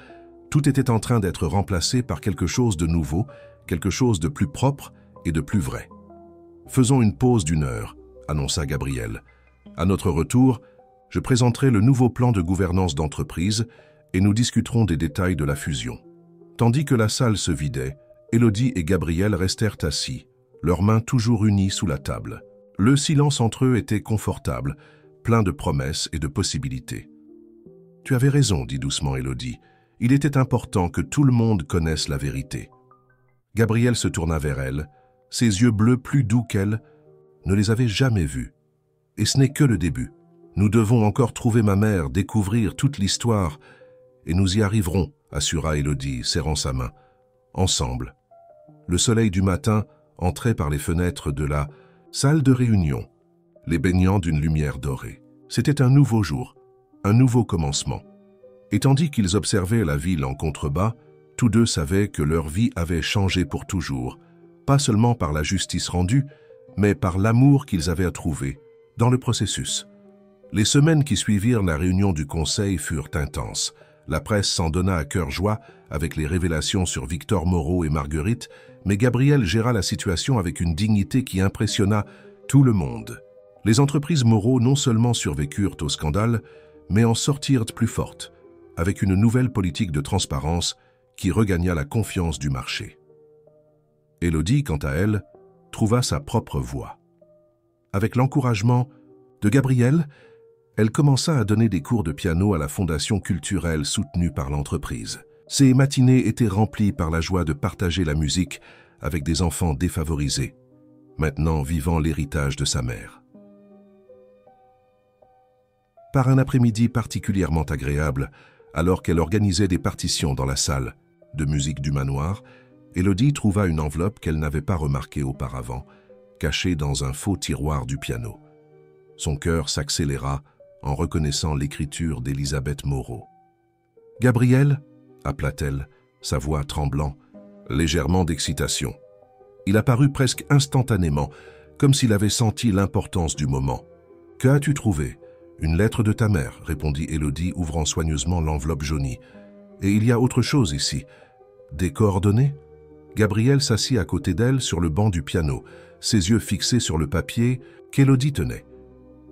tout était en train d'être remplacé par quelque chose de nouveau, quelque chose de plus propre et de plus vrai. « Faisons une pause d'1 heure, » annonça Gabriel. « À notre retour, je présenterai le nouveau plan de gouvernance d'entreprise et nous discuterons des détails de la fusion. » Tandis que la salle se vidait, Élodie et Gabriel restèrent assis, leurs mains toujours unies sous la table. Le silence entre eux était confortable, plein de promesses et de possibilités. « Tu avais raison, » dit doucement Élodie. « Il était important que tout le monde connaisse la vérité. » Gabriel se tourna vers elle, ses yeux bleus plus doux qu'elle ne les avait jamais vus. « Et ce n'est que le début. Nous devons encore trouver ma mère, découvrir toute l'histoire, et nous y arriverons, » assura Élodie, serrant sa main. Ensemble. Le soleil du matin entrait par les fenêtres de la salle de réunion, les baignant d'une lumière dorée. C'était un nouveau jour, un nouveau commencement. Et tandis qu'ils observaient la ville en contrebas, tous deux savaient que leur vie avait changé pour toujours, pas seulement par la justice rendue, mais par l'amour qu'ils avaient à trouver dans le processus. Les semaines qui suivirent la réunion du conseil furent intenses. La presse s'en donna à cœur joie avec les révélations sur Victor Moreau et Marguerite, mais Gabriel géra la situation avec une dignité qui impressionna tout le monde. Les entreprises Moreau non seulement survécurent au scandale, mais en sortirent plus fortes, avec une nouvelle politique de transparence qui regagna la confiance du marché. Élodie, quant à elle, trouva sa propre voie. Avec l'encouragement de Gabriel, elle commença à donner des cours de piano à la fondation culturelle soutenue par l'entreprise. Ces matinées étaient remplies par la joie de partager la musique avec des enfants défavorisés, maintenant vivant l'héritage de sa mère. Par un après-midi particulièrement agréable, alors qu'elle organisait des partitions dans la salle de musique du manoir, Élodie trouva une enveloppe qu'elle n'avait pas remarquée auparavant, cachée dans un faux tiroir du piano. Son cœur s'accéléra en reconnaissant l'écriture d'Elisabeth Moreau. « Gabriel » appela-t-elle, sa voix tremblant, légèrement d'excitation. Il apparut presque instantanément, comme s'il avait senti l'importance du moment. « Que as-tu trouvé ?»« Une lettre de ta mère, » répondit Élodie, ouvrant soigneusement l'enveloppe jaunie. « Et il y a autre chose ici. Des coordonnées ?» Gabriel s'assit à côté d'elle sur le banc du piano, ses yeux fixés sur le papier qu'Élodie tenait.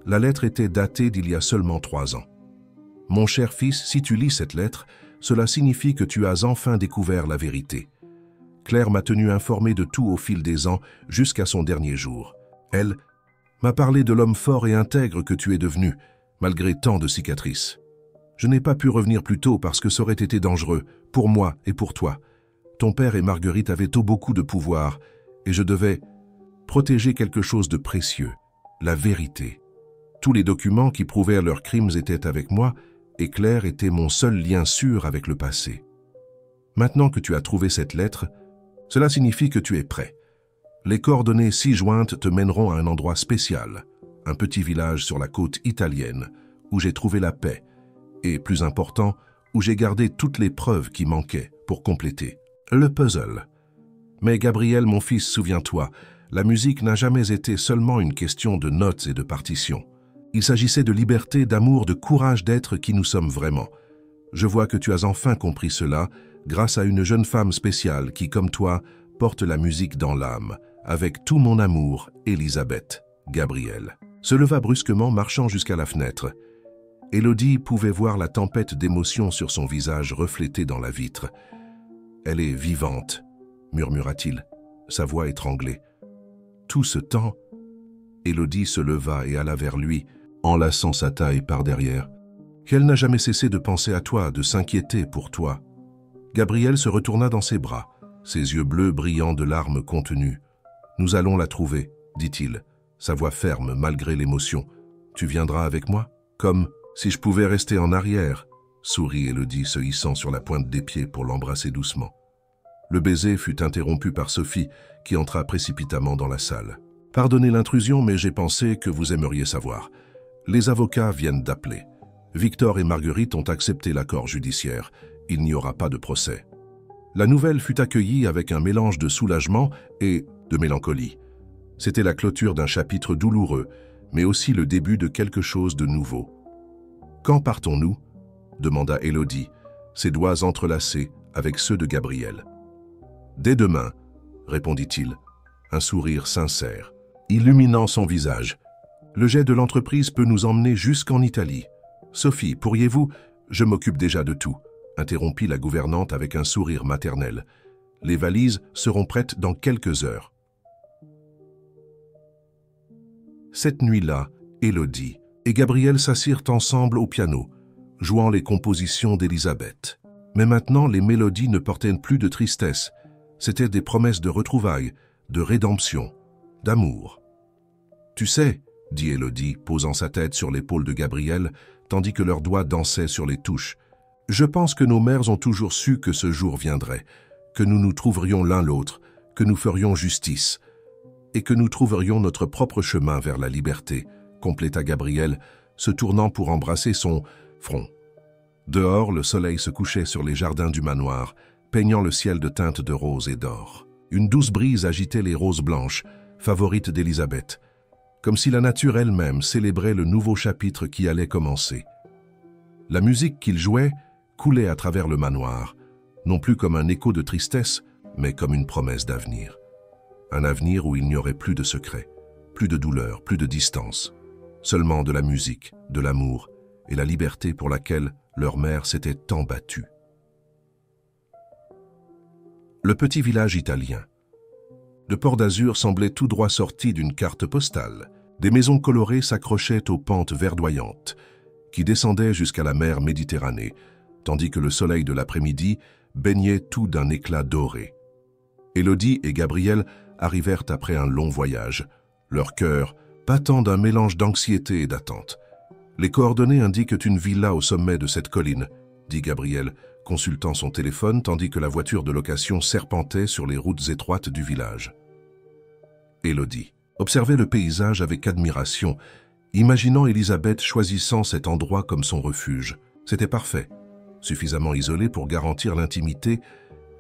La lettre était datée d'il y a seulement 3 ans. « Mon cher fils, si tu lis cette lettre, cela signifie que tu as enfin découvert la vérité. Claire m'a tenu informé de tout au fil des ans jusqu'à son dernier jour. Elle m'a parlé de l'homme fort et intègre que tu es devenu, malgré tant de cicatrices. Je n'ai pas pu revenir plus tôt parce que ça aurait été dangereux, pour moi et pour toi. Ton père et Marguerite avaient beaucoup de pouvoir, et je devais protéger quelque chose de précieux, la vérité. Tous les documents qui prouvaient leurs crimes étaient avec moi, et Claire était mon seul lien sûr avec le passé. Maintenant que tu as trouvé cette lettre, cela signifie que tu es prêt. Les coordonnées ci-jointes te mèneront à un endroit spécial, un petit village sur la côte italienne, où j'ai trouvé la paix, et, plus important, où j'ai gardé toutes les preuves qui manquaient pour compléter le puzzle. Mais Gabriel, mon fils, souviens-toi, la musique n'a jamais été seulement une question de notes et de partitions. Il s'agissait de liberté, d'amour, de courage d'être qui nous sommes vraiment. Je vois que tu as enfin compris cela grâce à une jeune femme spéciale qui, comme toi, porte la musique dans l'âme. Avec tout mon amour, Elisabeth. Gabriel se leva brusquement, marchant jusqu'à la fenêtre. Élodie pouvait voir la tempête d'émotion sur son visage reflétée dans la vitre. « Elle est vivante », murmura-t-il, sa voix étranglée. Tout ce temps, Élodie se leva et alla vers lui, enlaçant sa taille par derrière. Qu'elle n'a jamais cessé de penser à toi, de s'inquiéter pour toi. Gabriel se retourna dans ses bras, ses yeux bleus brillant de larmes contenues. « Nous allons la trouver, » dit-il, sa voix ferme malgré l'émotion. « Tu viendras avec moi ?»« Comme si je pouvais rester en arrière », sourit Élodie, se hissant sur la pointe des pieds pour l'embrasser doucement. Le baiser fut interrompu par Sophie, qui entra précipitamment dans la salle. « Pardonnez l'intrusion, mais j'ai pensé que vous aimeriez savoir. Les avocats viennent d'appeler. Victor et Marguerite ont accepté l'accord judiciaire. Il n'y aura pas de procès. » La nouvelle fut accueillie avec un mélange de soulagement et de mélancolie. C'était la clôture d'un chapitre douloureux, mais aussi le début de quelque chose de nouveau. « Quand partons-nous » demanda Élodie, ses doigts entrelacés avec ceux de Gabriel. « Dès demain » répondit-il, un sourire sincère, illuminant son visage. « Le jet de l'entreprise peut nous emmener jusqu'en Italie. Sophie, pourriez-vous... »« Je m'occupe déjà de tout » interrompit la gouvernante avec un sourire maternel. « Les valises seront prêtes dans quelques heures. » Cette nuit-là, Élodie et Gabriel s'assirent ensemble au piano, jouant les compositions d'Elisabeth. Mais maintenant, les mélodies ne portaient plus de tristesse. C'étaient des promesses de retrouvailles, de rédemption, d'amour. « Tu sais, » dit Élodie, posant sa tête sur l'épaule de Gabriel, tandis que leurs doigts dansaient sur les touches, « Je pense que nos mères ont toujours su que ce jour viendrait, que nous nous trouverions l'un l'autre, que nous ferions justice, et que nous trouverions notre propre chemin vers la liberté, » compléta Gabriel, se tournant pour embrasser son front. Dehors, le soleil se couchait sur les jardins du manoir, peignant le ciel de teintes de rose et d'or. Une douce brise agitait les roses blanches, favorites d'Elisabeth, comme si la nature elle-même célébrait le nouveau chapitre qui allait commencer. La musique qu'il jouait coulait à travers le manoir, non plus comme un écho de tristesse, mais comme une promesse d'avenir. Un avenir où il n'y aurait plus de secrets, plus de douleur, plus de distance, seulement de la musique, de l'amour et la liberté pour laquelle leur mère s'était tant battue. Le petit village italien. Le port d'Azur semblait tout droit sorti d'une carte postale. Des maisons colorées s'accrochaient aux pentes verdoyantes, qui descendaient jusqu'à la mer Méditerranée, tandis que le soleil de l'après-midi baignait tout d'un éclat doré. Élodie et Gabriel arrivèrent après un long voyage, leur cœur battant d'un mélange d'anxiété et d'attente. Les coordonnées indiquent une villa au sommet de cette colline, dit Gabriel, consultant son téléphone tandis que la voiture de location serpentait sur les routes étroites du village. Élodie observait le paysage avec admiration, imaginant Elisabeth choisissant cet endroit comme son refuge. C'était parfait, suffisamment isolé pour garantir l'intimité,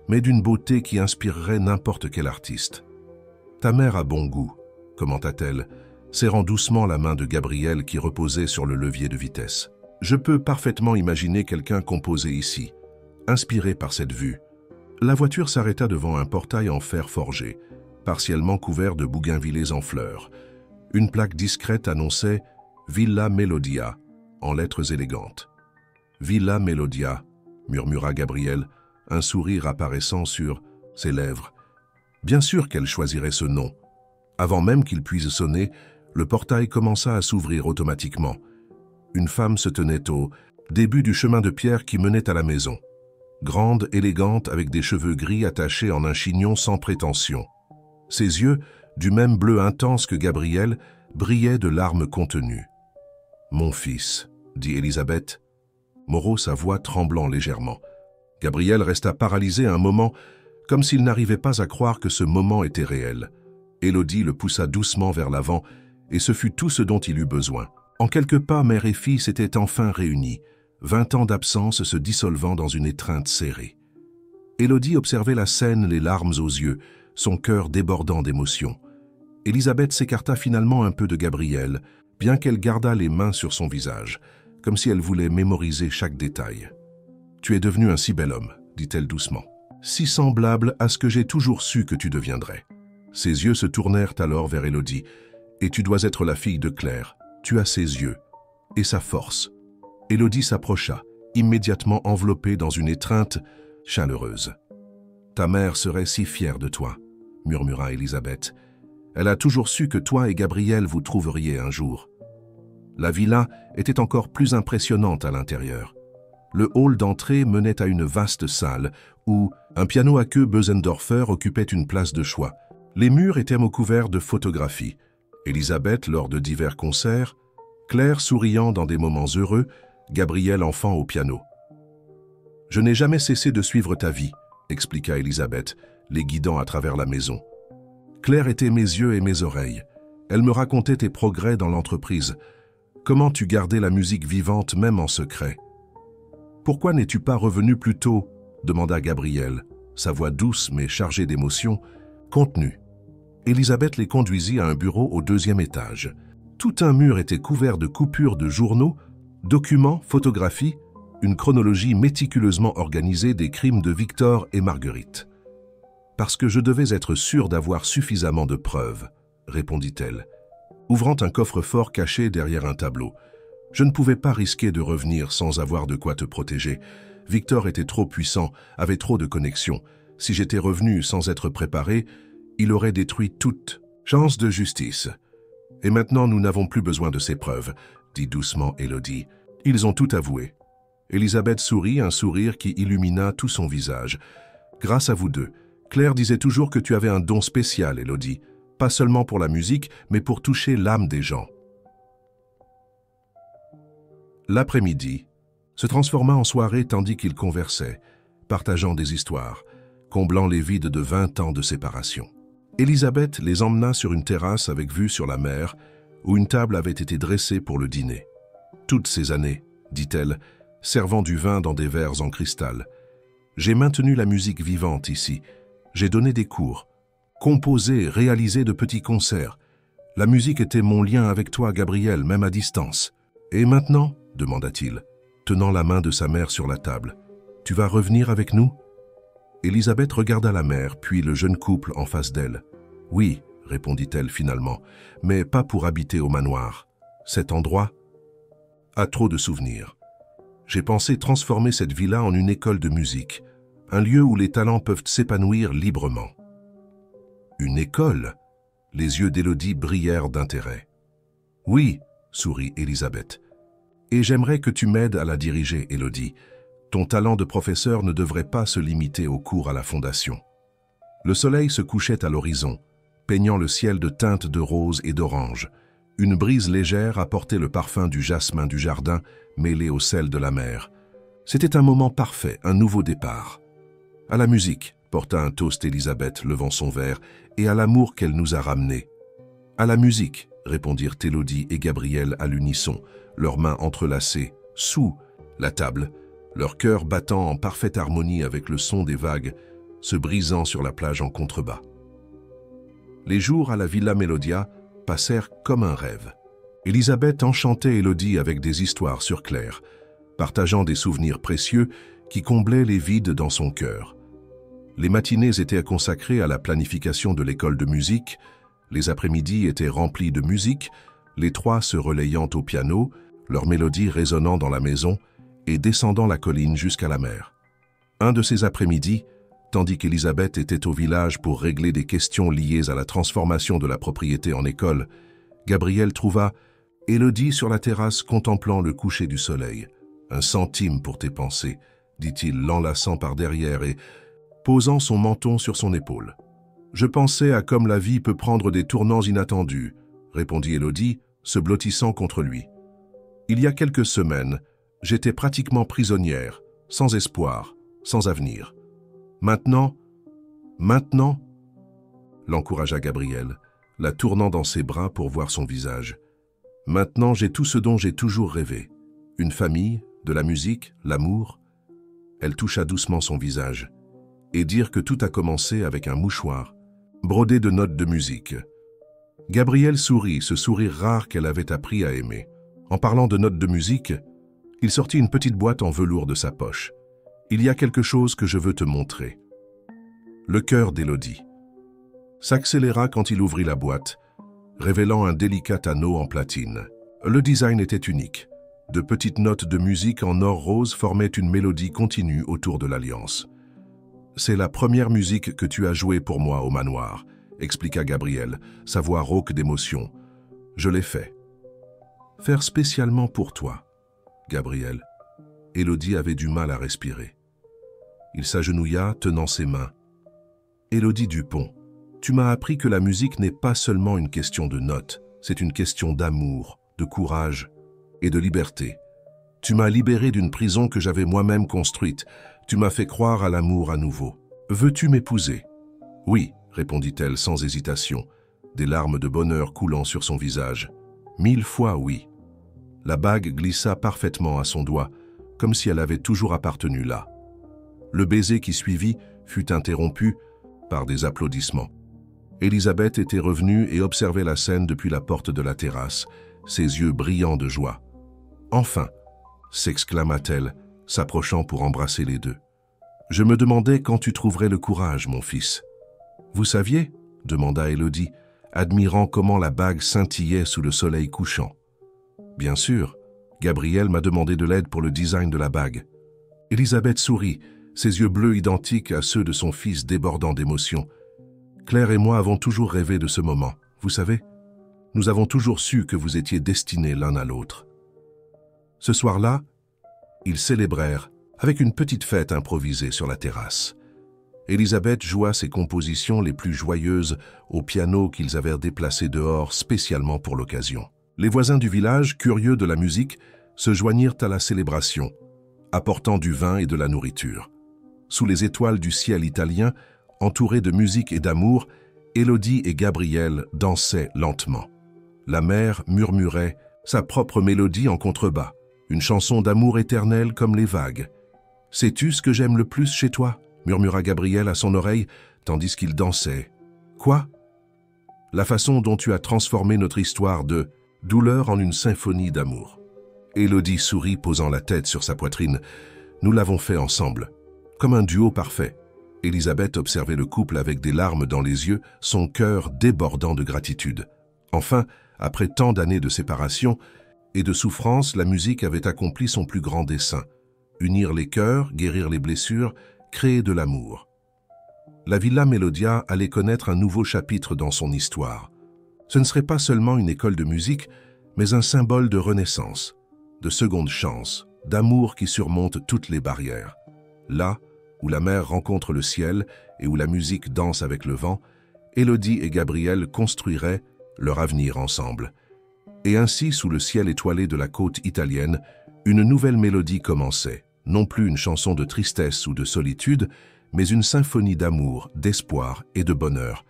mais d'une beauté qui inspirerait n'importe quel artiste. « Ta mère a bon goût », commenta-t-elle, serrant doucement la main de Gabriel qui reposait sur le levier de vitesse. « Je peux parfaitement imaginer quelqu'un composer ici, inspiré par cette vue. » La voiture s'arrêta devant un portail en fer forgé, partiellement couvert de bougainvillées en fleurs. Une plaque discrète annonçait « Villa Melodia » en lettres élégantes. « Villa Melodia », murmura Gabriel, un sourire apparaissant sur ses lèvres. Bien sûr qu'elle choisirait ce nom. Avant même qu'il puisse sonner, le portail commença à s'ouvrir automatiquement. Une femme se tenait au début du chemin de pierre qui menait à la maison. Grande, élégante, avec des cheveux gris attachés en un chignon sans prétention. Ses yeux, du même bleu intense que Gabriel, brillaient de larmes contenues. « Mon fils », dit Elisabeth. Moreau, sa voix tremblant légèrement. Gabriel resta paralysé un moment, comme s'il n'arrivait pas à croire que ce moment était réel. Élodie le poussa doucement vers l'avant, et ce fut tout ce dont il eut besoin. En quelques pas, mère et fille s'étaient enfin réunis, 20 ans d'absence se dissolvant dans une étreinte serrée. Élodie observait la scène, les larmes aux yeux, son cœur débordant d'émotion. Elisabeth s'écarta finalement un peu de Gabriel, bien qu'elle gardât les mains sur son visage, comme si elle voulait mémoriser chaque détail. « Tu es devenu un si bel homme, » dit-elle doucement. « Si semblable à ce que j'ai toujours su que tu deviendrais. » Ses yeux se tournèrent alors vers Élodie. « Et tu dois être la fille de Claire. Tu as ses yeux. Et sa force. » Élodie s'approcha, immédiatement enveloppée dans une étreinte chaleureuse. « Ta mère serait si fière de toi, » murmura Elisabeth. « Elle a toujours su que toi et Gabriel vous trouveriez un jour. » La villa était encore plus impressionnante à l'intérieur. Le hall d'entrée menait à une vaste salle où un piano à queue Bösendorfer occupait une place de choix. Les murs étaient recouverts de photographies. Elisabeth lors de divers concerts, Claire souriant dans des moments heureux, Gabriel enfant au piano. « Je n'ai jamais cessé de suivre ta vie, » expliqua Elisabeth, les guidant à travers la maison. « Claire était mes yeux et mes oreilles. Elle me racontait tes progrès dans l'entreprise. Comment tu gardais la musique vivante même en secret. »« Pourquoi n'es-tu pas revenu plus tôt ?» demanda Gabriel, sa voix douce mais chargée d'émotion, contenue. Elisabeth les conduisit à un bureau au 2e étage. Tout un mur était couvert de coupures de journaux, documents, photographies, une chronologie méticuleusement organisée des crimes de Victor et Marguerite. « Parce que je devais être sûre d'avoir suffisamment de preuves, » répondit-elle, ouvrant un coffre-fort caché derrière un tableau. « Je ne pouvais pas risquer de revenir sans avoir de quoi te protéger. Victor était trop puissant, avait trop de connexions. Si j'étais revenu sans être préparé, il aurait détruit toute chance de justice. Et maintenant, nous n'avons plus besoin de ces preuves, » dit doucement Élodie. « Ils ont tout avoué. » Elisabeth sourit, un sourire qui illumina tout son visage. « Grâce à vous deux. Claire disait toujours que tu avais un don spécial, Élodie. Pas seulement pour la musique, mais pour toucher l'âme des gens. » L'après-midi se transforma en soirée tandis qu'ils conversaient, partageant des histoires, comblant les vides de 20 ans de séparation. Elisabeth les emmena sur une terrasse avec vue sur la mer, où une table avait été dressée pour le dîner. « Toutes ces années, » dit-elle, servant du vin dans des verres en cristal. « J'ai maintenu la musique vivante ici. J'ai donné des cours, composé, réalisé de petits concerts. La musique était mon lien avec toi, Gabriel, même à distance. Et maintenant, » demanda-t-il, tenant la main de sa mère sur la table, « tu vas revenir avec nous ?» Elisabeth regarda la mère, puis le jeune couple en face d'elle. « Oui, » répondit-elle finalement, « mais pas pour habiter au manoir. Cet endroit a trop de souvenirs. J'ai pensé transformer cette villa en une école de musique, un lieu où les talents peuvent s'épanouir librement. » « Une école ?» Les yeux d'Élodie brillèrent d'intérêt. « Oui, » sourit Elisabeth. « Et j'aimerais que tu m'aides à la diriger, Élodie. Ton talent de professeur ne devrait pas se limiter aux cours à la fondation. » Le soleil se couchait à l'horizon, peignant le ciel de teintes de rose et d'orange. Une brise légère apportait le parfum du jasmin du jardin mêlé au sel de la mer. C'était un moment parfait, un nouveau départ. À la musique, porta un toast Élisabeth, levant son verre, et à l'amour qu'elle nous a ramené. À la musique, répondirent Élodie et Gabriel à l'unisson, leurs mains entrelacées, sous la table, leur cœur battant en parfaite harmonie avec le son des vagues, se brisant sur la plage en contrebas. Les jours à la Villa Melodia passèrent comme un rêve. Élisabeth enchantait Élodie avec des histoires sur Claire, partageant des souvenirs précieux qui comblaient les vides dans son cœur. Les matinées étaient consacrées à la planification de l'école de musique, les après-midi étaient remplis de musique, les trois se relayant au piano, leur mélodie résonnant dans la maison et descendant la colline jusqu'à la mer. Un de ces après-midi, tandis qu'Élisabeth était au village pour régler des questions liées à la transformation de la propriété en école, Gabriel trouva Élodie sur la terrasse contemplant le coucher du soleil. « Un centime pour tes pensées », dit-il, l'enlaçant par derrière et posant son menton sur son épaule. « Je pensais à comme la vie peut prendre des tournants inattendus », répondit Élodie, se blottissant contre lui. « Il y a quelques semaines, j'étais pratiquement prisonnière, sans espoir, sans avenir. Maintenant, l'encouragea Gabriel, la tournant dans ses bras pour voir son visage. Maintenant, j'ai tout ce dont j'ai toujours rêvé. Une famille, de la musique, l'amour. Elle toucha doucement son visage. Et dire que tout a commencé avec un mouchoir, brodé de notes de musique. Gabriel sourit, ce sourire rare qu'elle avait appris à aimer. En parlant de notes de musique, il sortit une petite boîte en velours de sa poche. Il y a quelque chose que je veux te montrer. Le cœur d'Élodie s'accéléra quand il ouvrit la boîte, révélant un délicat anneau en platine. Le design était unique. De petites notes de musique en or rose formaient une mélodie continue autour de l'alliance. « C'est la première musique que tu as jouée pour moi au manoir », expliqua Gabriel, sa voix rauque d'émotion. « Je l'ai fait. »« Faire spécialement pour toi, Gabriel. » Élodie avait du mal à respirer. Il s'agenouilla, tenant ses mains. « Élodie Dupont, tu m'as appris que la musique n'est pas seulement une question de notes, c'est une question d'amour, de courage et de liberté. Tu m'as libéré d'une prison que j'avais moi-même construite. Tu m'as fait croire à l'amour à nouveau. Veux-tu m'épouser ?»« Oui, » répondit-elle sans hésitation, des larmes de bonheur coulant sur son visage. « 1000 fois oui. » La bague glissa parfaitement à son doigt, comme si elle avait toujours appartenu là. Le baiser qui suivit fut interrompu par des applaudissements. Élisabeth était revenue et observait la scène depuis la porte de la terrasse, ses yeux brillants de joie. « Enfin !» s'exclama-t-elle, s'approchant pour embrasser les deux. « Je me demandais quand tu trouverais le courage, mon fils. »« Vous saviez ?» demanda Élodie, admirant comment la bague scintillait sous le soleil couchant. « Bien sûr, Gabriel m'a demandé de l'aide pour le design de la bague. » Élisabeth sourit, ses yeux bleus identiques à ceux de son fils débordant d'émotion. « Claire et moi avons toujours rêvé de ce moment, vous savez. Nous avons toujours su que vous étiez destinés l'un à l'autre. » Ce soir-là, ils célébrèrent avec une petite fête improvisée sur la terrasse. Élisabeth joua ses compositions les plus joyeuses au piano qu'ils avaient déplacé dehors spécialement pour l'occasion. Les voisins du village, curieux de la musique, se joignirent à la célébration, apportant du vin et de la nourriture. Sous les étoiles du ciel italien, entourés de musique et d'amour, Élodie et Gabriel dansaient lentement. La mer murmurait sa propre mélodie en contrebas, une chanson d'amour éternel comme les vagues. « Sais-tu ce que j'aime le plus chez toi ?» murmura Gabriel à son oreille, tandis qu'il dansait. « Quoi ?»« La façon dont tu as transformé notre histoire de douleur en une symphonie d'amour. » Élodie sourit, posant la tête sur sa poitrine. « Nous l'avons fait ensemble, comme un duo parfait. » Élisabeth observait le couple avec des larmes dans les yeux, son cœur débordant de gratitude. Enfin, après tant d'années de séparation et de souffrance, la musique avait accompli son plus grand dessein. Unir les cœurs, guérir les blessures, créer de l'amour. La Villa Melodia allait connaître un nouveau chapitre dans son histoire. Ce ne serait pas seulement une école de musique, mais un symbole de renaissance, de seconde chance, d'amour qui surmonte toutes les barrières. Là où la mer rencontre le ciel et où la musique danse avec le vent, Élodie et Gabriel construiraient leur avenir ensemble. Et ainsi, sous le ciel étoilé de la côte italienne, une nouvelle mélodie commençait. Non plus une chanson de tristesse ou de solitude, mais une symphonie d'amour, d'espoir et de bonheur.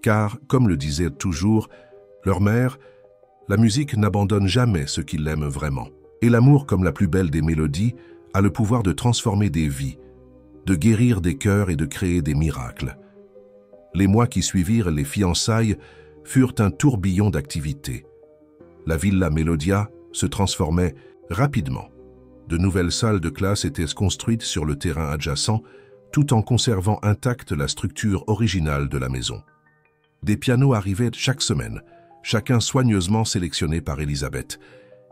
Car, comme le disait toujours leur mère, la musique n'abandonne jamais ceux qui l'aiment vraiment. Et l'amour, comme la plus belle des mélodies, a le pouvoir de transformer des vies, de guérir des cœurs et de créer des miracles. Les mois qui suivirent les fiançailles furent un tourbillon d'activités. La Villa Melodia se transformait rapidement. De nouvelles salles de classe étaient construites sur le terrain adjacent, tout en conservant intacte la structure originale de la maison. Des pianos arrivaient chaque semaine, chacun soigneusement sélectionné par Elisabeth,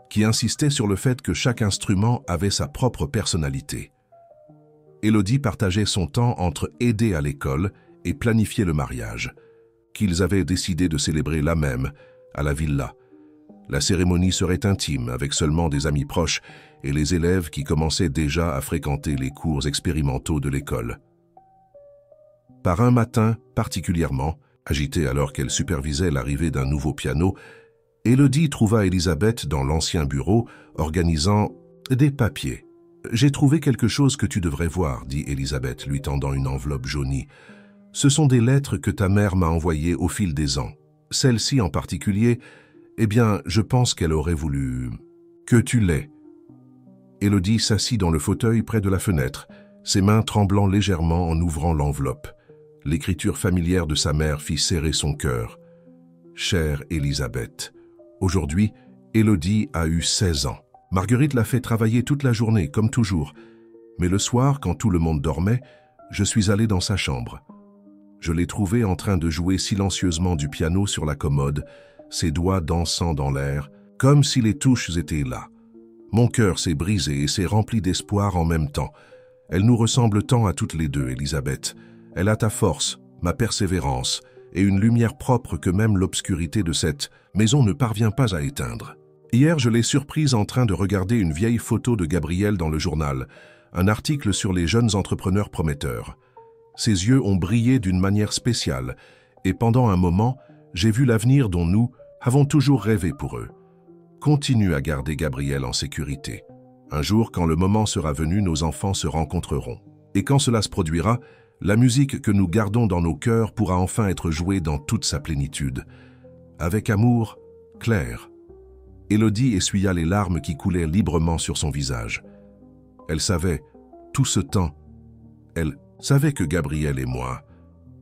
qui insistait sur le fait que chaque instrument avait sa propre personnalité. Élodie partageait son temps entre aider à l'école et planifier le mariage, qu'ils avaient décidé de célébrer là même, à la villa. La cérémonie serait intime, avec seulement des amis proches et les élèves qui commençaient déjà à fréquenter les cours expérimentaux de l'école. Par un matin particulièrement, agitée alors qu'elle supervisait l'arrivée d'un nouveau piano, Élodie trouva Elisabeth dans l'ancien bureau, organisant des papiers. « J'ai trouvé quelque chose que tu devrais voir, » dit Elisabeth, lui tendant une enveloppe jaunie. « Ce sont des lettres que ta mère m'a envoyées au fil des ans. Celle-ci en particulier, eh bien, je pense qu'elle aurait voulu que tu l'aies. » Élodie s'assit dans le fauteuil près de la fenêtre, ses mains tremblant légèrement en ouvrant l'enveloppe. L'écriture familière de sa mère fit serrer son cœur. « Chère Elisabeth, aujourd'hui, Élodie a eu 16 ans. Marguerite l'a fait travailler toute la journée, comme toujours. Mais le soir, quand tout le monde dormait, je suis allé dans sa chambre. Je l'ai trouvée en train de jouer silencieusement du piano sur la commode, ses doigts dansant dans l'air, comme si les touches étaient là. Mon cœur s'est brisé et s'est rempli d'espoir en même temps. Elle nous ressemble tant à toutes les deux, Elisabeth. Elle a ta force, ma persévérance, et une lumière propre que même l'obscurité de cette maison ne parvient pas à éteindre. Hier, je l'ai surprise en train de regarder une vieille photo de Gabriel dans le journal, un article sur les jeunes entrepreneurs prometteurs. Ses yeux ont brillé d'une manière spéciale, et pendant un moment, j'ai vu l'avenir dont nous avons toujours rêvé pour eux. Continue à garder Gabriel en sécurité. Un jour, quand le moment sera venu, nos enfants se rencontreront. Et quand cela se produira, la musique que nous gardons dans nos cœurs pourra enfin être jouée dans toute sa plénitude. Avec amour, Claire. Élodie essuya les larmes qui coulaient librement sur son visage. Elle savait, tout ce temps, elle savait que Gabriel et moi,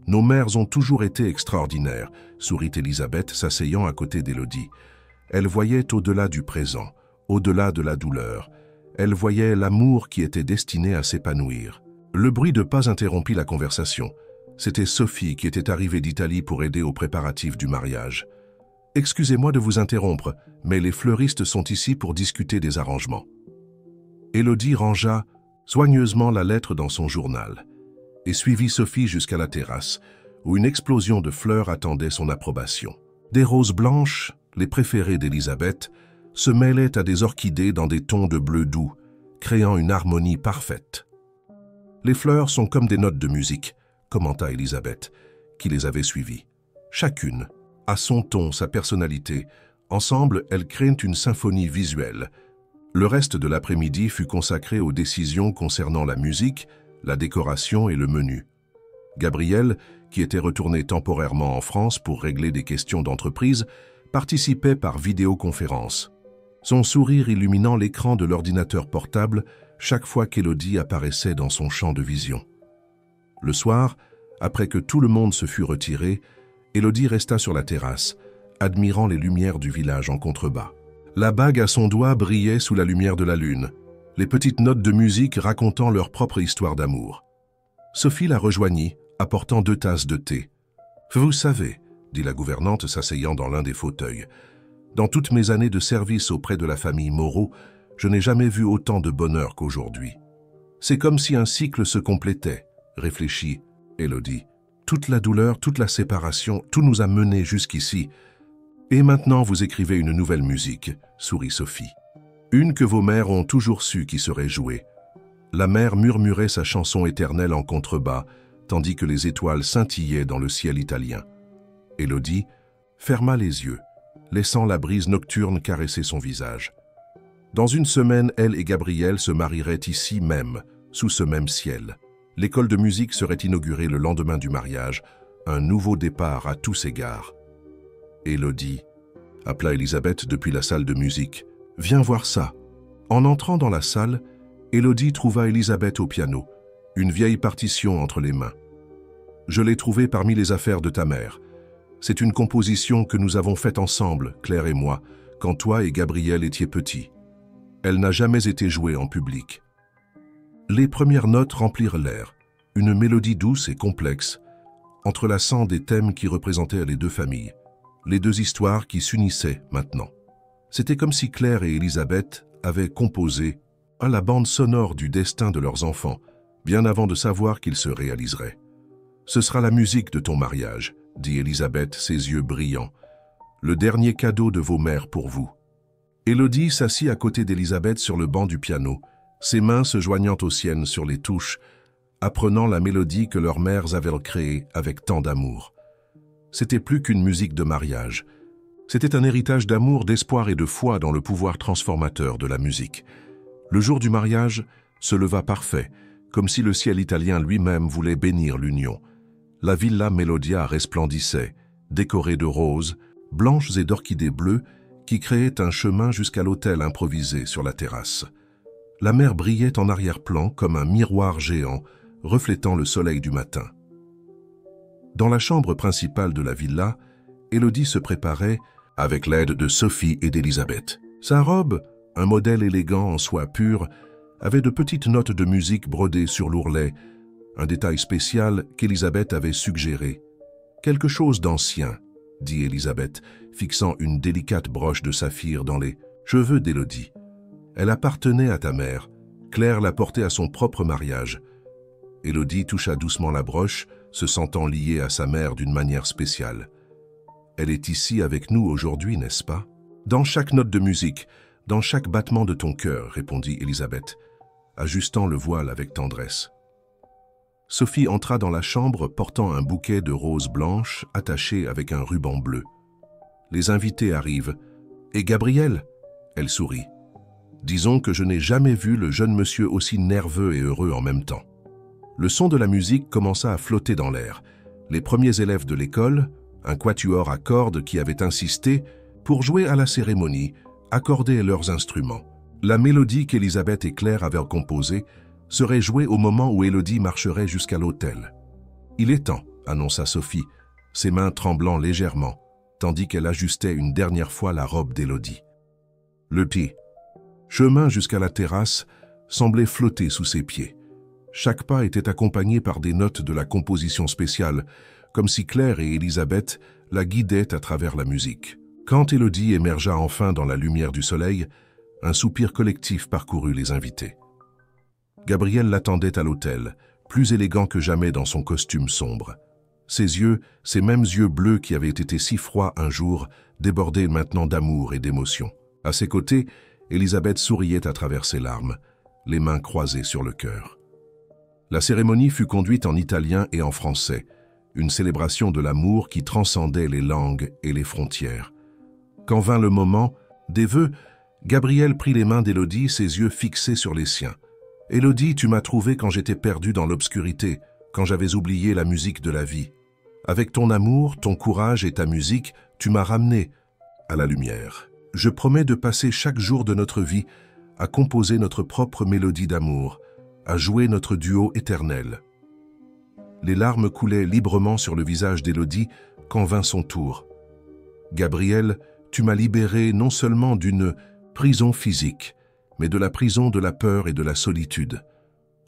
nos mères ont toujours été extraordinaires, sourit Elisabeth, s'asseyant à côté d'Élodie. Elle voyait au-delà du présent, au-delà de la douleur. Elle voyait l'amour qui était destiné à s'épanouir. Le bruit de pas interrompit la conversation. C'était Sophie qui était arrivée d'Italie pour aider aux préparatifs du mariage. « Excusez-moi de vous interrompre, mais les fleuristes sont ici pour discuter des arrangements. » Élodie rangea soigneusement la lettre dans son journal et suivit Sophie jusqu'à la terrasse, où une explosion de fleurs attendait son approbation. Des roses blanches, les préférées d'Elisabeth, se mêlaient à des orchidées dans des tons de bleu doux, créant une harmonie parfaite. « Les fleurs sont comme des notes de musique, » commenta Elisabeth, qui les avait suivies. Chacune a son ton, sa personnalité. Ensemble, elles créent une symphonie visuelle. Le reste de l'après-midi fut consacré aux décisions concernant la musique, la décoration et le menu. Gabriel, qui était retourné temporairement en France pour régler des questions d'entreprise, participait par vidéoconférence, son sourire illuminant l'écran de l'ordinateur portable chaque fois qu'Élodie apparaissait dans son champ de vision. Le soir, après que tout le monde se fut retiré, Élodie resta sur la terrasse, admirant les lumières du village en contrebas. La bague à son doigt brillait sous la lumière de la lune, les petites notes de musique racontant leur propre histoire d'amour. Sophie la rejoignit, apportant 2 tasses de thé. « Vous savez, » dit la gouvernante s'asseyant dans l'un des fauteuils, « dans toutes mes années de service auprès de la famille Moreau, je n'ai jamais vu autant de bonheur qu'aujourd'hui. C'est comme si un cycle se complétait, » réfléchit Élodie. « Toute la douleur, toute la séparation, tout nous a menés jusqu'ici. Et maintenant vous écrivez une nouvelle musique, » sourit Sophie. « Une que vos mères ont toujours su qui serait jouée. » La mer murmurait sa chanson éternelle en contrebas, tandis que les étoiles scintillaient dans le ciel italien. Élodie ferma les yeux, laissant la brise nocturne caresser son visage. Dans une semaine, elle et Gabriel se marieraient ici même, sous ce même ciel. L'école de musique serait inaugurée le lendemain du mariage, un nouveau départ à tous égards. Élodie, appela Elisabeth depuis la salle de musique. « Viens voir ça !» En entrant dans la salle, Élodie trouva Elisabeth au piano, une vieille partition entre les mains. « Je l'ai trouvée parmi les affaires de ta mère. C'est une composition que nous avons faite ensemble, Claire et moi, quand toi et Gabriel étiez petits. Elle n'a jamais été jouée en public. » Les premières notes remplirent l'air, une mélodie douce et complexe, entrelaçant des thèmes qui représentaient les deux familles, les deux histoires qui s'unissaient maintenant. C'était comme si Claire et Elisabeth avaient composé la bande sonore du destin de leurs enfants, bien avant de savoir qu'il se réaliserait. « Ce sera la musique de ton mariage, » dit Elisabeth, ses yeux brillants. « Le dernier cadeau de vos mères pour vous. » Élodie s'assit à côté d'Elisabeth sur le banc du piano, ses mains se joignant aux siennes sur les touches, apprenant la mélodie que leurs mères avaient créée avec tant d'amour. C'était plus qu'une musique de mariage. C'était un héritage d'amour, d'espoir et de foi dans le pouvoir transformateur de la musique. Le jour du mariage se leva parfait, comme si le ciel italien lui-même voulait bénir l'union. La Villa Melodia resplendissait, décorée de roses, blanches et d'orchidées bleues, qui créaient un chemin jusqu'à l'hôtel improvisé sur la terrasse. La mer brillait en arrière-plan comme un miroir géant, reflétant le soleil du matin. Dans la chambre principale de la villa, Élodie se préparait avec l'aide de Sophie et d'Elisabeth. Sa robe, un modèle élégant en soie pure, avait de petites notes de musique brodées sur l'ourlet, un détail spécial qu'Elisabeth avait suggéré. « Quelque chose d'ancien », dit Elisabeth, fixant une délicate broche de saphir dans les cheveux d'Élodie. Elle appartenait à ta mère. Claire l'a portée à son propre mariage. Élodie toucha doucement la broche, se sentant liée à sa mère d'une manière spéciale. Elle est ici avec nous aujourd'hui, n'est-ce pas? Dans chaque note de musique, dans chaque battement de ton cœur, répondit Elisabeth, ajustant le voile avec tendresse. Sophie entra dans la chambre portant un bouquet de roses blanches attaché avec un ruban bleu. Les invités arrivent. Et Gabriel? Elle sourit. Disons que je n'ai jamais vu le jeune monsieur aussi nerveux et heureux en même temps. Le son de la musique commença à flotter dans l'air. Les premiers élèves de l'école, un quatuor à cordes qui avait insisté, pour jouer à la cérémonie, accordaient leurs instruments. La mélodie qu'Elisabeth et Claire avaient composée serait jouée au moment où Élodie marcherait jusqu'à l'autel. « Il est temps », annonça Sophie, ses mains tremblant légèrement, tandis qu'elle ajustait une dernière fois la robe d'Élodie. Le petit chemin jusqu'à la terrasse semblait flotter sous ses pieds. Chaque pas était accompagné par des notes de la composition spéciale, comme si Claire et Elisabeth la guidaient à travers la musique. Quand Élodie émergea enfin dans la lumière du soleil, un soupir collectif parcourut les invités. Gabriel l'attendait à l'autel, plus élégant que jamais dans son costume sombre. Ses yeux, ces mêmes yeux bleus qui avaient été si froids un jour, débordaient maintenant d'amour et d'émotion. À ses côtés, Elisabeth souriait à travers ses larmes, les mains croisées sur le cœur. La cérémonie fut conduite en italien et en français, une célébration de l'amour qui transcendait les langues et les frontières. Quand vint le moment des vœux, Gabriel prit les mains d'Élodie, ses yeux fixés sur les siens. « Élodie, tu m'as trouvé quand j'étais perdu dans l'obscurité, quand j'avais oublié la musique de la vie. Avec ton amour, ton courage et ta musique, tu m'as ramené à la lumière. Je promets de passer chaque jour de notre vie à composer notre propre mélodie d'amour, à jouer notre duo éternel. » Les larmes coulaient librement sur le visage d'Élodie quand vint son tour. « Gabriel, tu m'as libéré non seulement d'une prison physique, mais de la prison de la peur et de la solitude.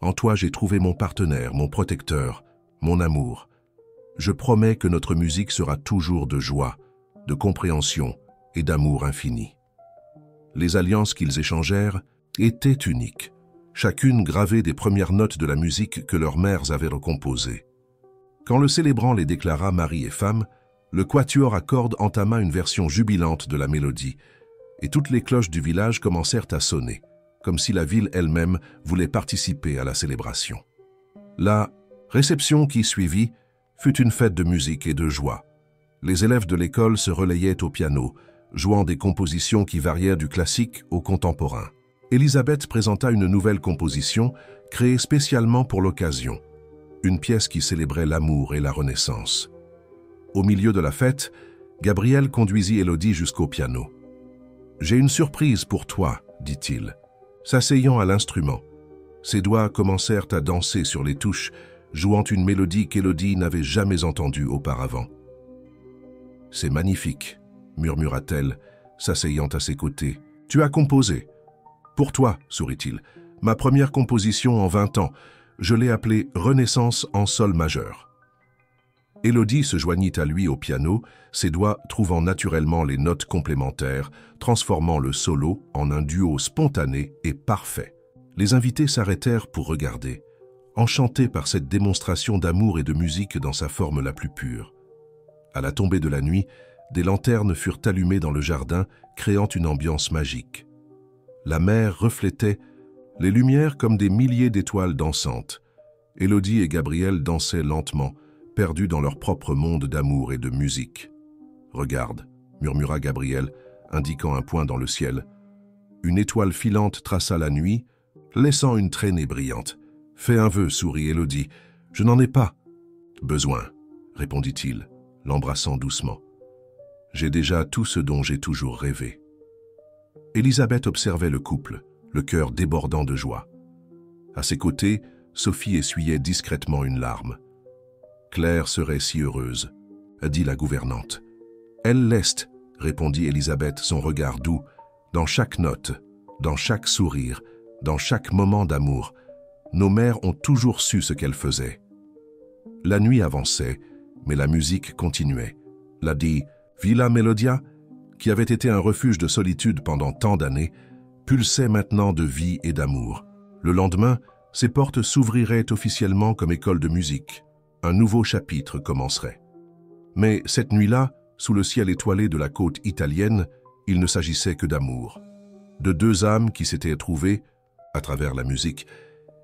En toi, j'ai trouvé mon partenaire, mon protecteur, mon amour. Je promets que notre musique sera toujours de joie, de compréhension et d'amour infini. » Les alliances qu'ils échangèrent étaient uniques, chacune gravée des premières notes de la musique que leurs mères avaient recomposée. Quand le célébrant les déclara mari et femme, le quatuor à cordes entama une version jubilante de la mélodie, et toutes les cloches du village commencèrent à sonner, comme si la ville elle-même voulait participer à la célébration. La réception qui suivit fut une fête de musique et de joie. Les élèves de l'école se relayaient au piano, jouant des compositions qui varièrent du classique au contemporain. Élisabeth présenta une nouvelle composition créée spécialement pour l'occasion, une pièce qui célébrait l'amour et la Renaissance. Au milieu de la fête, Gabriel conduisit Élodie jusqu'au piano. « J'ai une surprise pour toi, dit-il, s'asseyant à l'instrument. Ses doigts commencèrent à danser sur les touches, jouant une mélodie qu'Élodie n'avait jamais entendue auparavant. « C'est magnifique, murmura-t-elle, s'asseyant à ses côtés. « Tu as composé. »« Pour toi, sourit-il, ma première composition en 20 ans. Je l'ai appelée Renaissance en sol majeur. » Élodie se joignit à lui au piano, ses doigts trouvant naturellement les notes complémentaires, transformant le solo en un duo spontané et parfait. Les invités s'arrêtèrent pour regarder, enchantés par cette démonstration d'amour et de musique dans sa forme la plus pure. À la tombée de la nuit, des lanternes furent allumées dans le jardin, créant une ambiance magique. La mer reflétait les lumières comme des milliers d'étoiles dansantes. Élodie et Gabriel dansaient lentement, perdus dans leur propre monde d'amour et de musique. « Regarde » murmura Gabriel, indiquant un point dans le ciel. Une étoile filante traça la nuit, laissant une traînée brillante. « Fais un vœu, sourit Élodie. « Je n'en ai pas. »« Besoin, » répondit-il, l'embrassant doucement. « J'ai déjà tout ce dont j'ai toujours rêvé. » Élisabeth observait le couple, le cœur débordant de joie. À ses côtés, Sophie essuyait discrètement une larme. « Claire serait si heureuse, » a dit la gouvernante. « Elle l'est, » répondit Élisabeth, son regard doux, « dans chaque note, dans chaque sourire, dans chaque moment d'amour. Nos mères ont toujours su ce qu'elles faisaient. » La nuit avançait, mais la musique continuait. La dit Villa Melodia, qui avait été un refuge de solitude pendant tant d'années, pulsait maintenant de vie et d'amour. Le lendemain, ses portes s'ouvriraient officiellement comme école de musique. Un nouveau chapitre commencerait. Mais cette nuit-là, sous le ciel étoilé de la côte italienne, il ne s'agissait que d'amour. De deux âmes qui s'étaient trouvées, à travers la musique,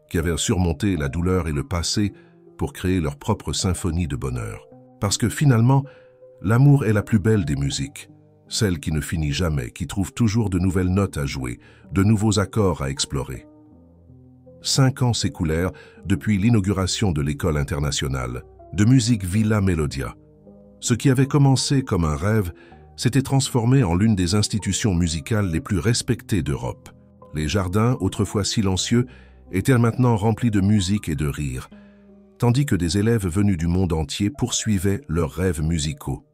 qui avaient surmonté la douleur et le passé pour créer leur propre symphonie de bonheur. Parce que finalement, l'amour est la plus belle des musiques, celle qui ne finit jamais, qui trouve toujours de nouvelles notes à jouer, de nouveaux accords à explorer. 5 ans s'écoulèrent depuis l'inauguration de l'école internationale de musique Villa Melodia. Ce qui avait commencé comme un rêve s'était transformé en l'une des institutions musicales les plus respectées d'Europe. Les jardins, autrefois silencieux, étaient maintenant remplis de musique et de rire, tandis que des élèves venus du monde entier poursuivaient leurs rêves musicaux.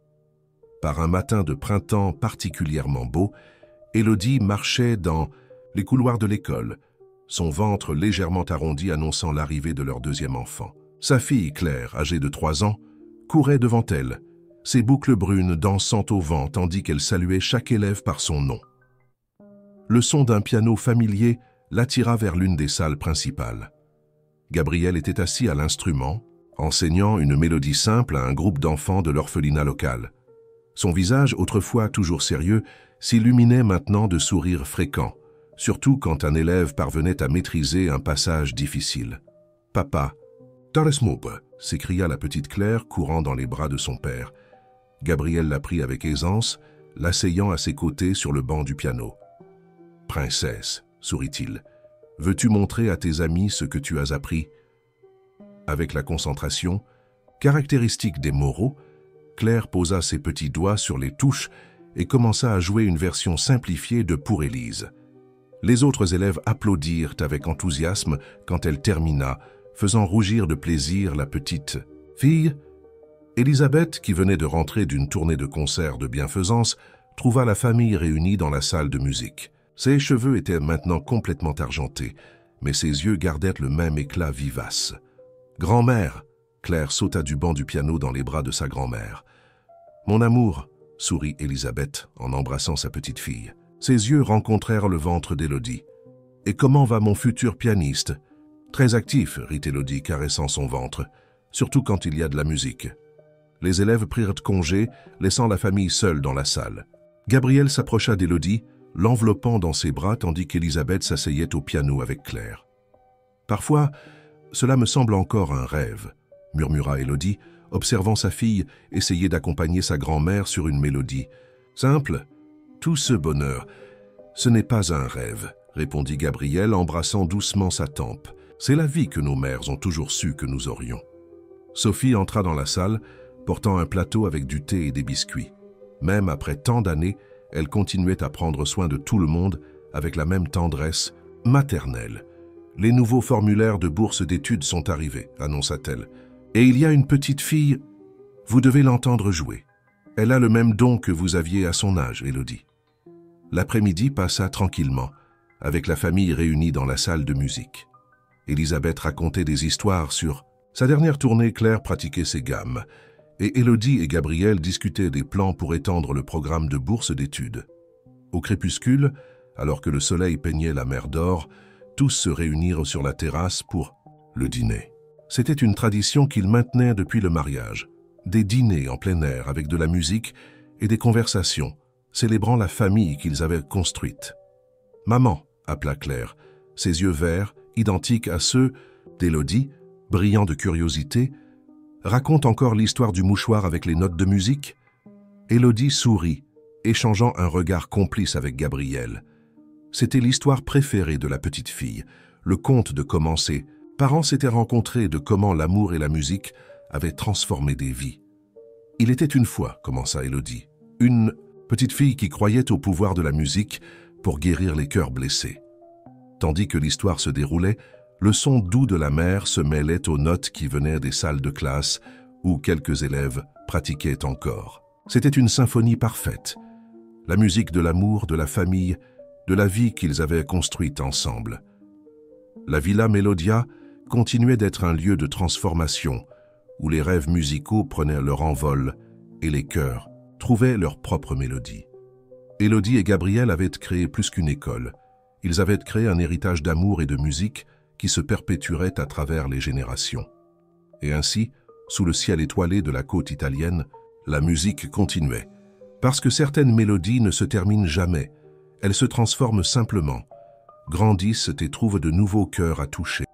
Par un matin de printemps particulièrement beau, Élodie marchait dans les couloirs de l'école, son ventre légèrement arrondi annonçant l'arrivée de leur deuxième enfant. Sa fille, Claire, âgée de 3 ans, courait devant elle, ses boucles brunes dansant au vent tandis qu'elle saluait chaque élève par son nom. Le son d'un piano familier l'attira vers l'une des salles principales. Gabriel était assis à l'instrument, enseignant une mélodie simple à un groupe d'enfants de l'orphelinat local. Son visage, autrefois toujours sérieux, s'illuminait maintenant de sourires fréquents, surtout quand un élève parvenait à maîtriser un passage difficile. « Papa, Taresmoub » s'écria la petite Claire, courant dans les bras de son père. Gabriel la prit avec aisance, l'asseyant à ses côtés sur le banc du piano. « Princesse, » sourit-il, « veux-tu montrer à tes amis ce que tu as appris ?» Avec la concentration, caractéristique des Moreau, Claire posa ses petits doigts sur les touches et commença à jouer une version simplifiée de Pour Élise. Les autres élèves applaudirent avec enthousiasme quand elle termina, faisant rougir de plaisir la petite fille. Élisabeth, qui venait de rentrer d'une tournée de concerts de bienfaisance, trouva la famille réunie dans la salle de musique. Ses cheveux étaient maintenant complètement argentés, mais ses yeux gardèrent le même éclat vivace. « Grand-mère !» Claire sauta du banc du piano dans les bras de sa grand-mère. « Mon amour !» sourit Élisabeth en embrassant sa petite fille. Ses yeux rencontrèrent le ventre d'Élodie. « Et comment va mon futur pianiste ?»« Très actif, » rit Élodie, caressant son ventre, « surtout quand il y a de la musique. » Les élèves prirent congé, laissant la famille seule dans la salle. Gabriel s'approcha d'Élodie, l'enveloppant dans ses bras tandis qu'Élisabeth s'asseyait au piano avec Claire. « Parfois, cela me semble encore un rêve, » murmura Élodie, observant sa fille essayer d'accompagner sa grand-mère sur une mélodie. Simple, Tout ce bonheur, ce n'est pas un rêve, répondit Gabriel, embrassant doucement sa tempe. C'est la vie que nos mères ont toujours su que nous aurions. Sophie entra dans la salle, portant un plateau avec du thé et des biscuits. Même après tant d'années, elle continuait à prendre soin de tout le monde avec la même tendresse maternelle. « Les nouveaux formulaires de bourse d'études sont arrivés, annonça-t-elle. Et il y a une petite fille, vous devez l'entendre jouer. Elle a le même don que vous aviez à son âge, Élodie. » L'après-midi passa tranquillement, avec la famille réunie dans la salle de musique. Elisabeth racontait des histoires sur sa dernière tournée. Claire pratiquait ses gammes, et Élodie et Gabriel discutaient des plans pour étendre le programme de bourse d'études. Au crépuscule, alors que le soleil peignait la mer d'or, tous se réunirent sur la terrasse pour le dîner. C'était une tradition qu'ils maintenaient depuis le mariage. Des dîners en plein air avec de la musique et des conversations, célébrant la famille qu'ils avaient construite. « Maman !» appela Claire, ses yeux verts, identiques à ceux d'Élodie, brillants de curiosité. « Raconte encore l'histoire du mouchoir avec les notes de musique ?» Élodie sourit, échangeant un regard complice avec Gabriel. C'était l'histoire préférée de la petite fille, le conte de comment ses parents s'étaient rencontrés, de comment l'amour et la musique avaient transformé des vies. « Il était une fois, commença Élodie, une petite fille qui croyait au pouvoir de la musique pour guérir les cœurs blessés. » Tandis que l'histoire se déroulait, le son doux de la mer se mêlait aux notes qui venaient des salles de classe où quelques élèves pratiquaient encore. C'était une symphonie parfaite, la musique de l'amour, de la famille, de la vie qu'ils avaient construite ensemble. La Villa Melodia continuait d'être un lieu de transformation où les rêves musicaux prenaient leur envol et les cœurs trouvaient leur propre mélodie. Élodie et Gabriel avaient créé plus qu'une école. Ils avaient créé un héritage d'amour et de musique qui se perpétuerait à travers les générations. Et ainsi, sous le ciel étoilé de la côte italienne, la musique continuait. Parce que certaines mélodies ne se terminent jamais, elles se transforment simplement, grandissent et trouvent de nouveaux cœurs à toucher.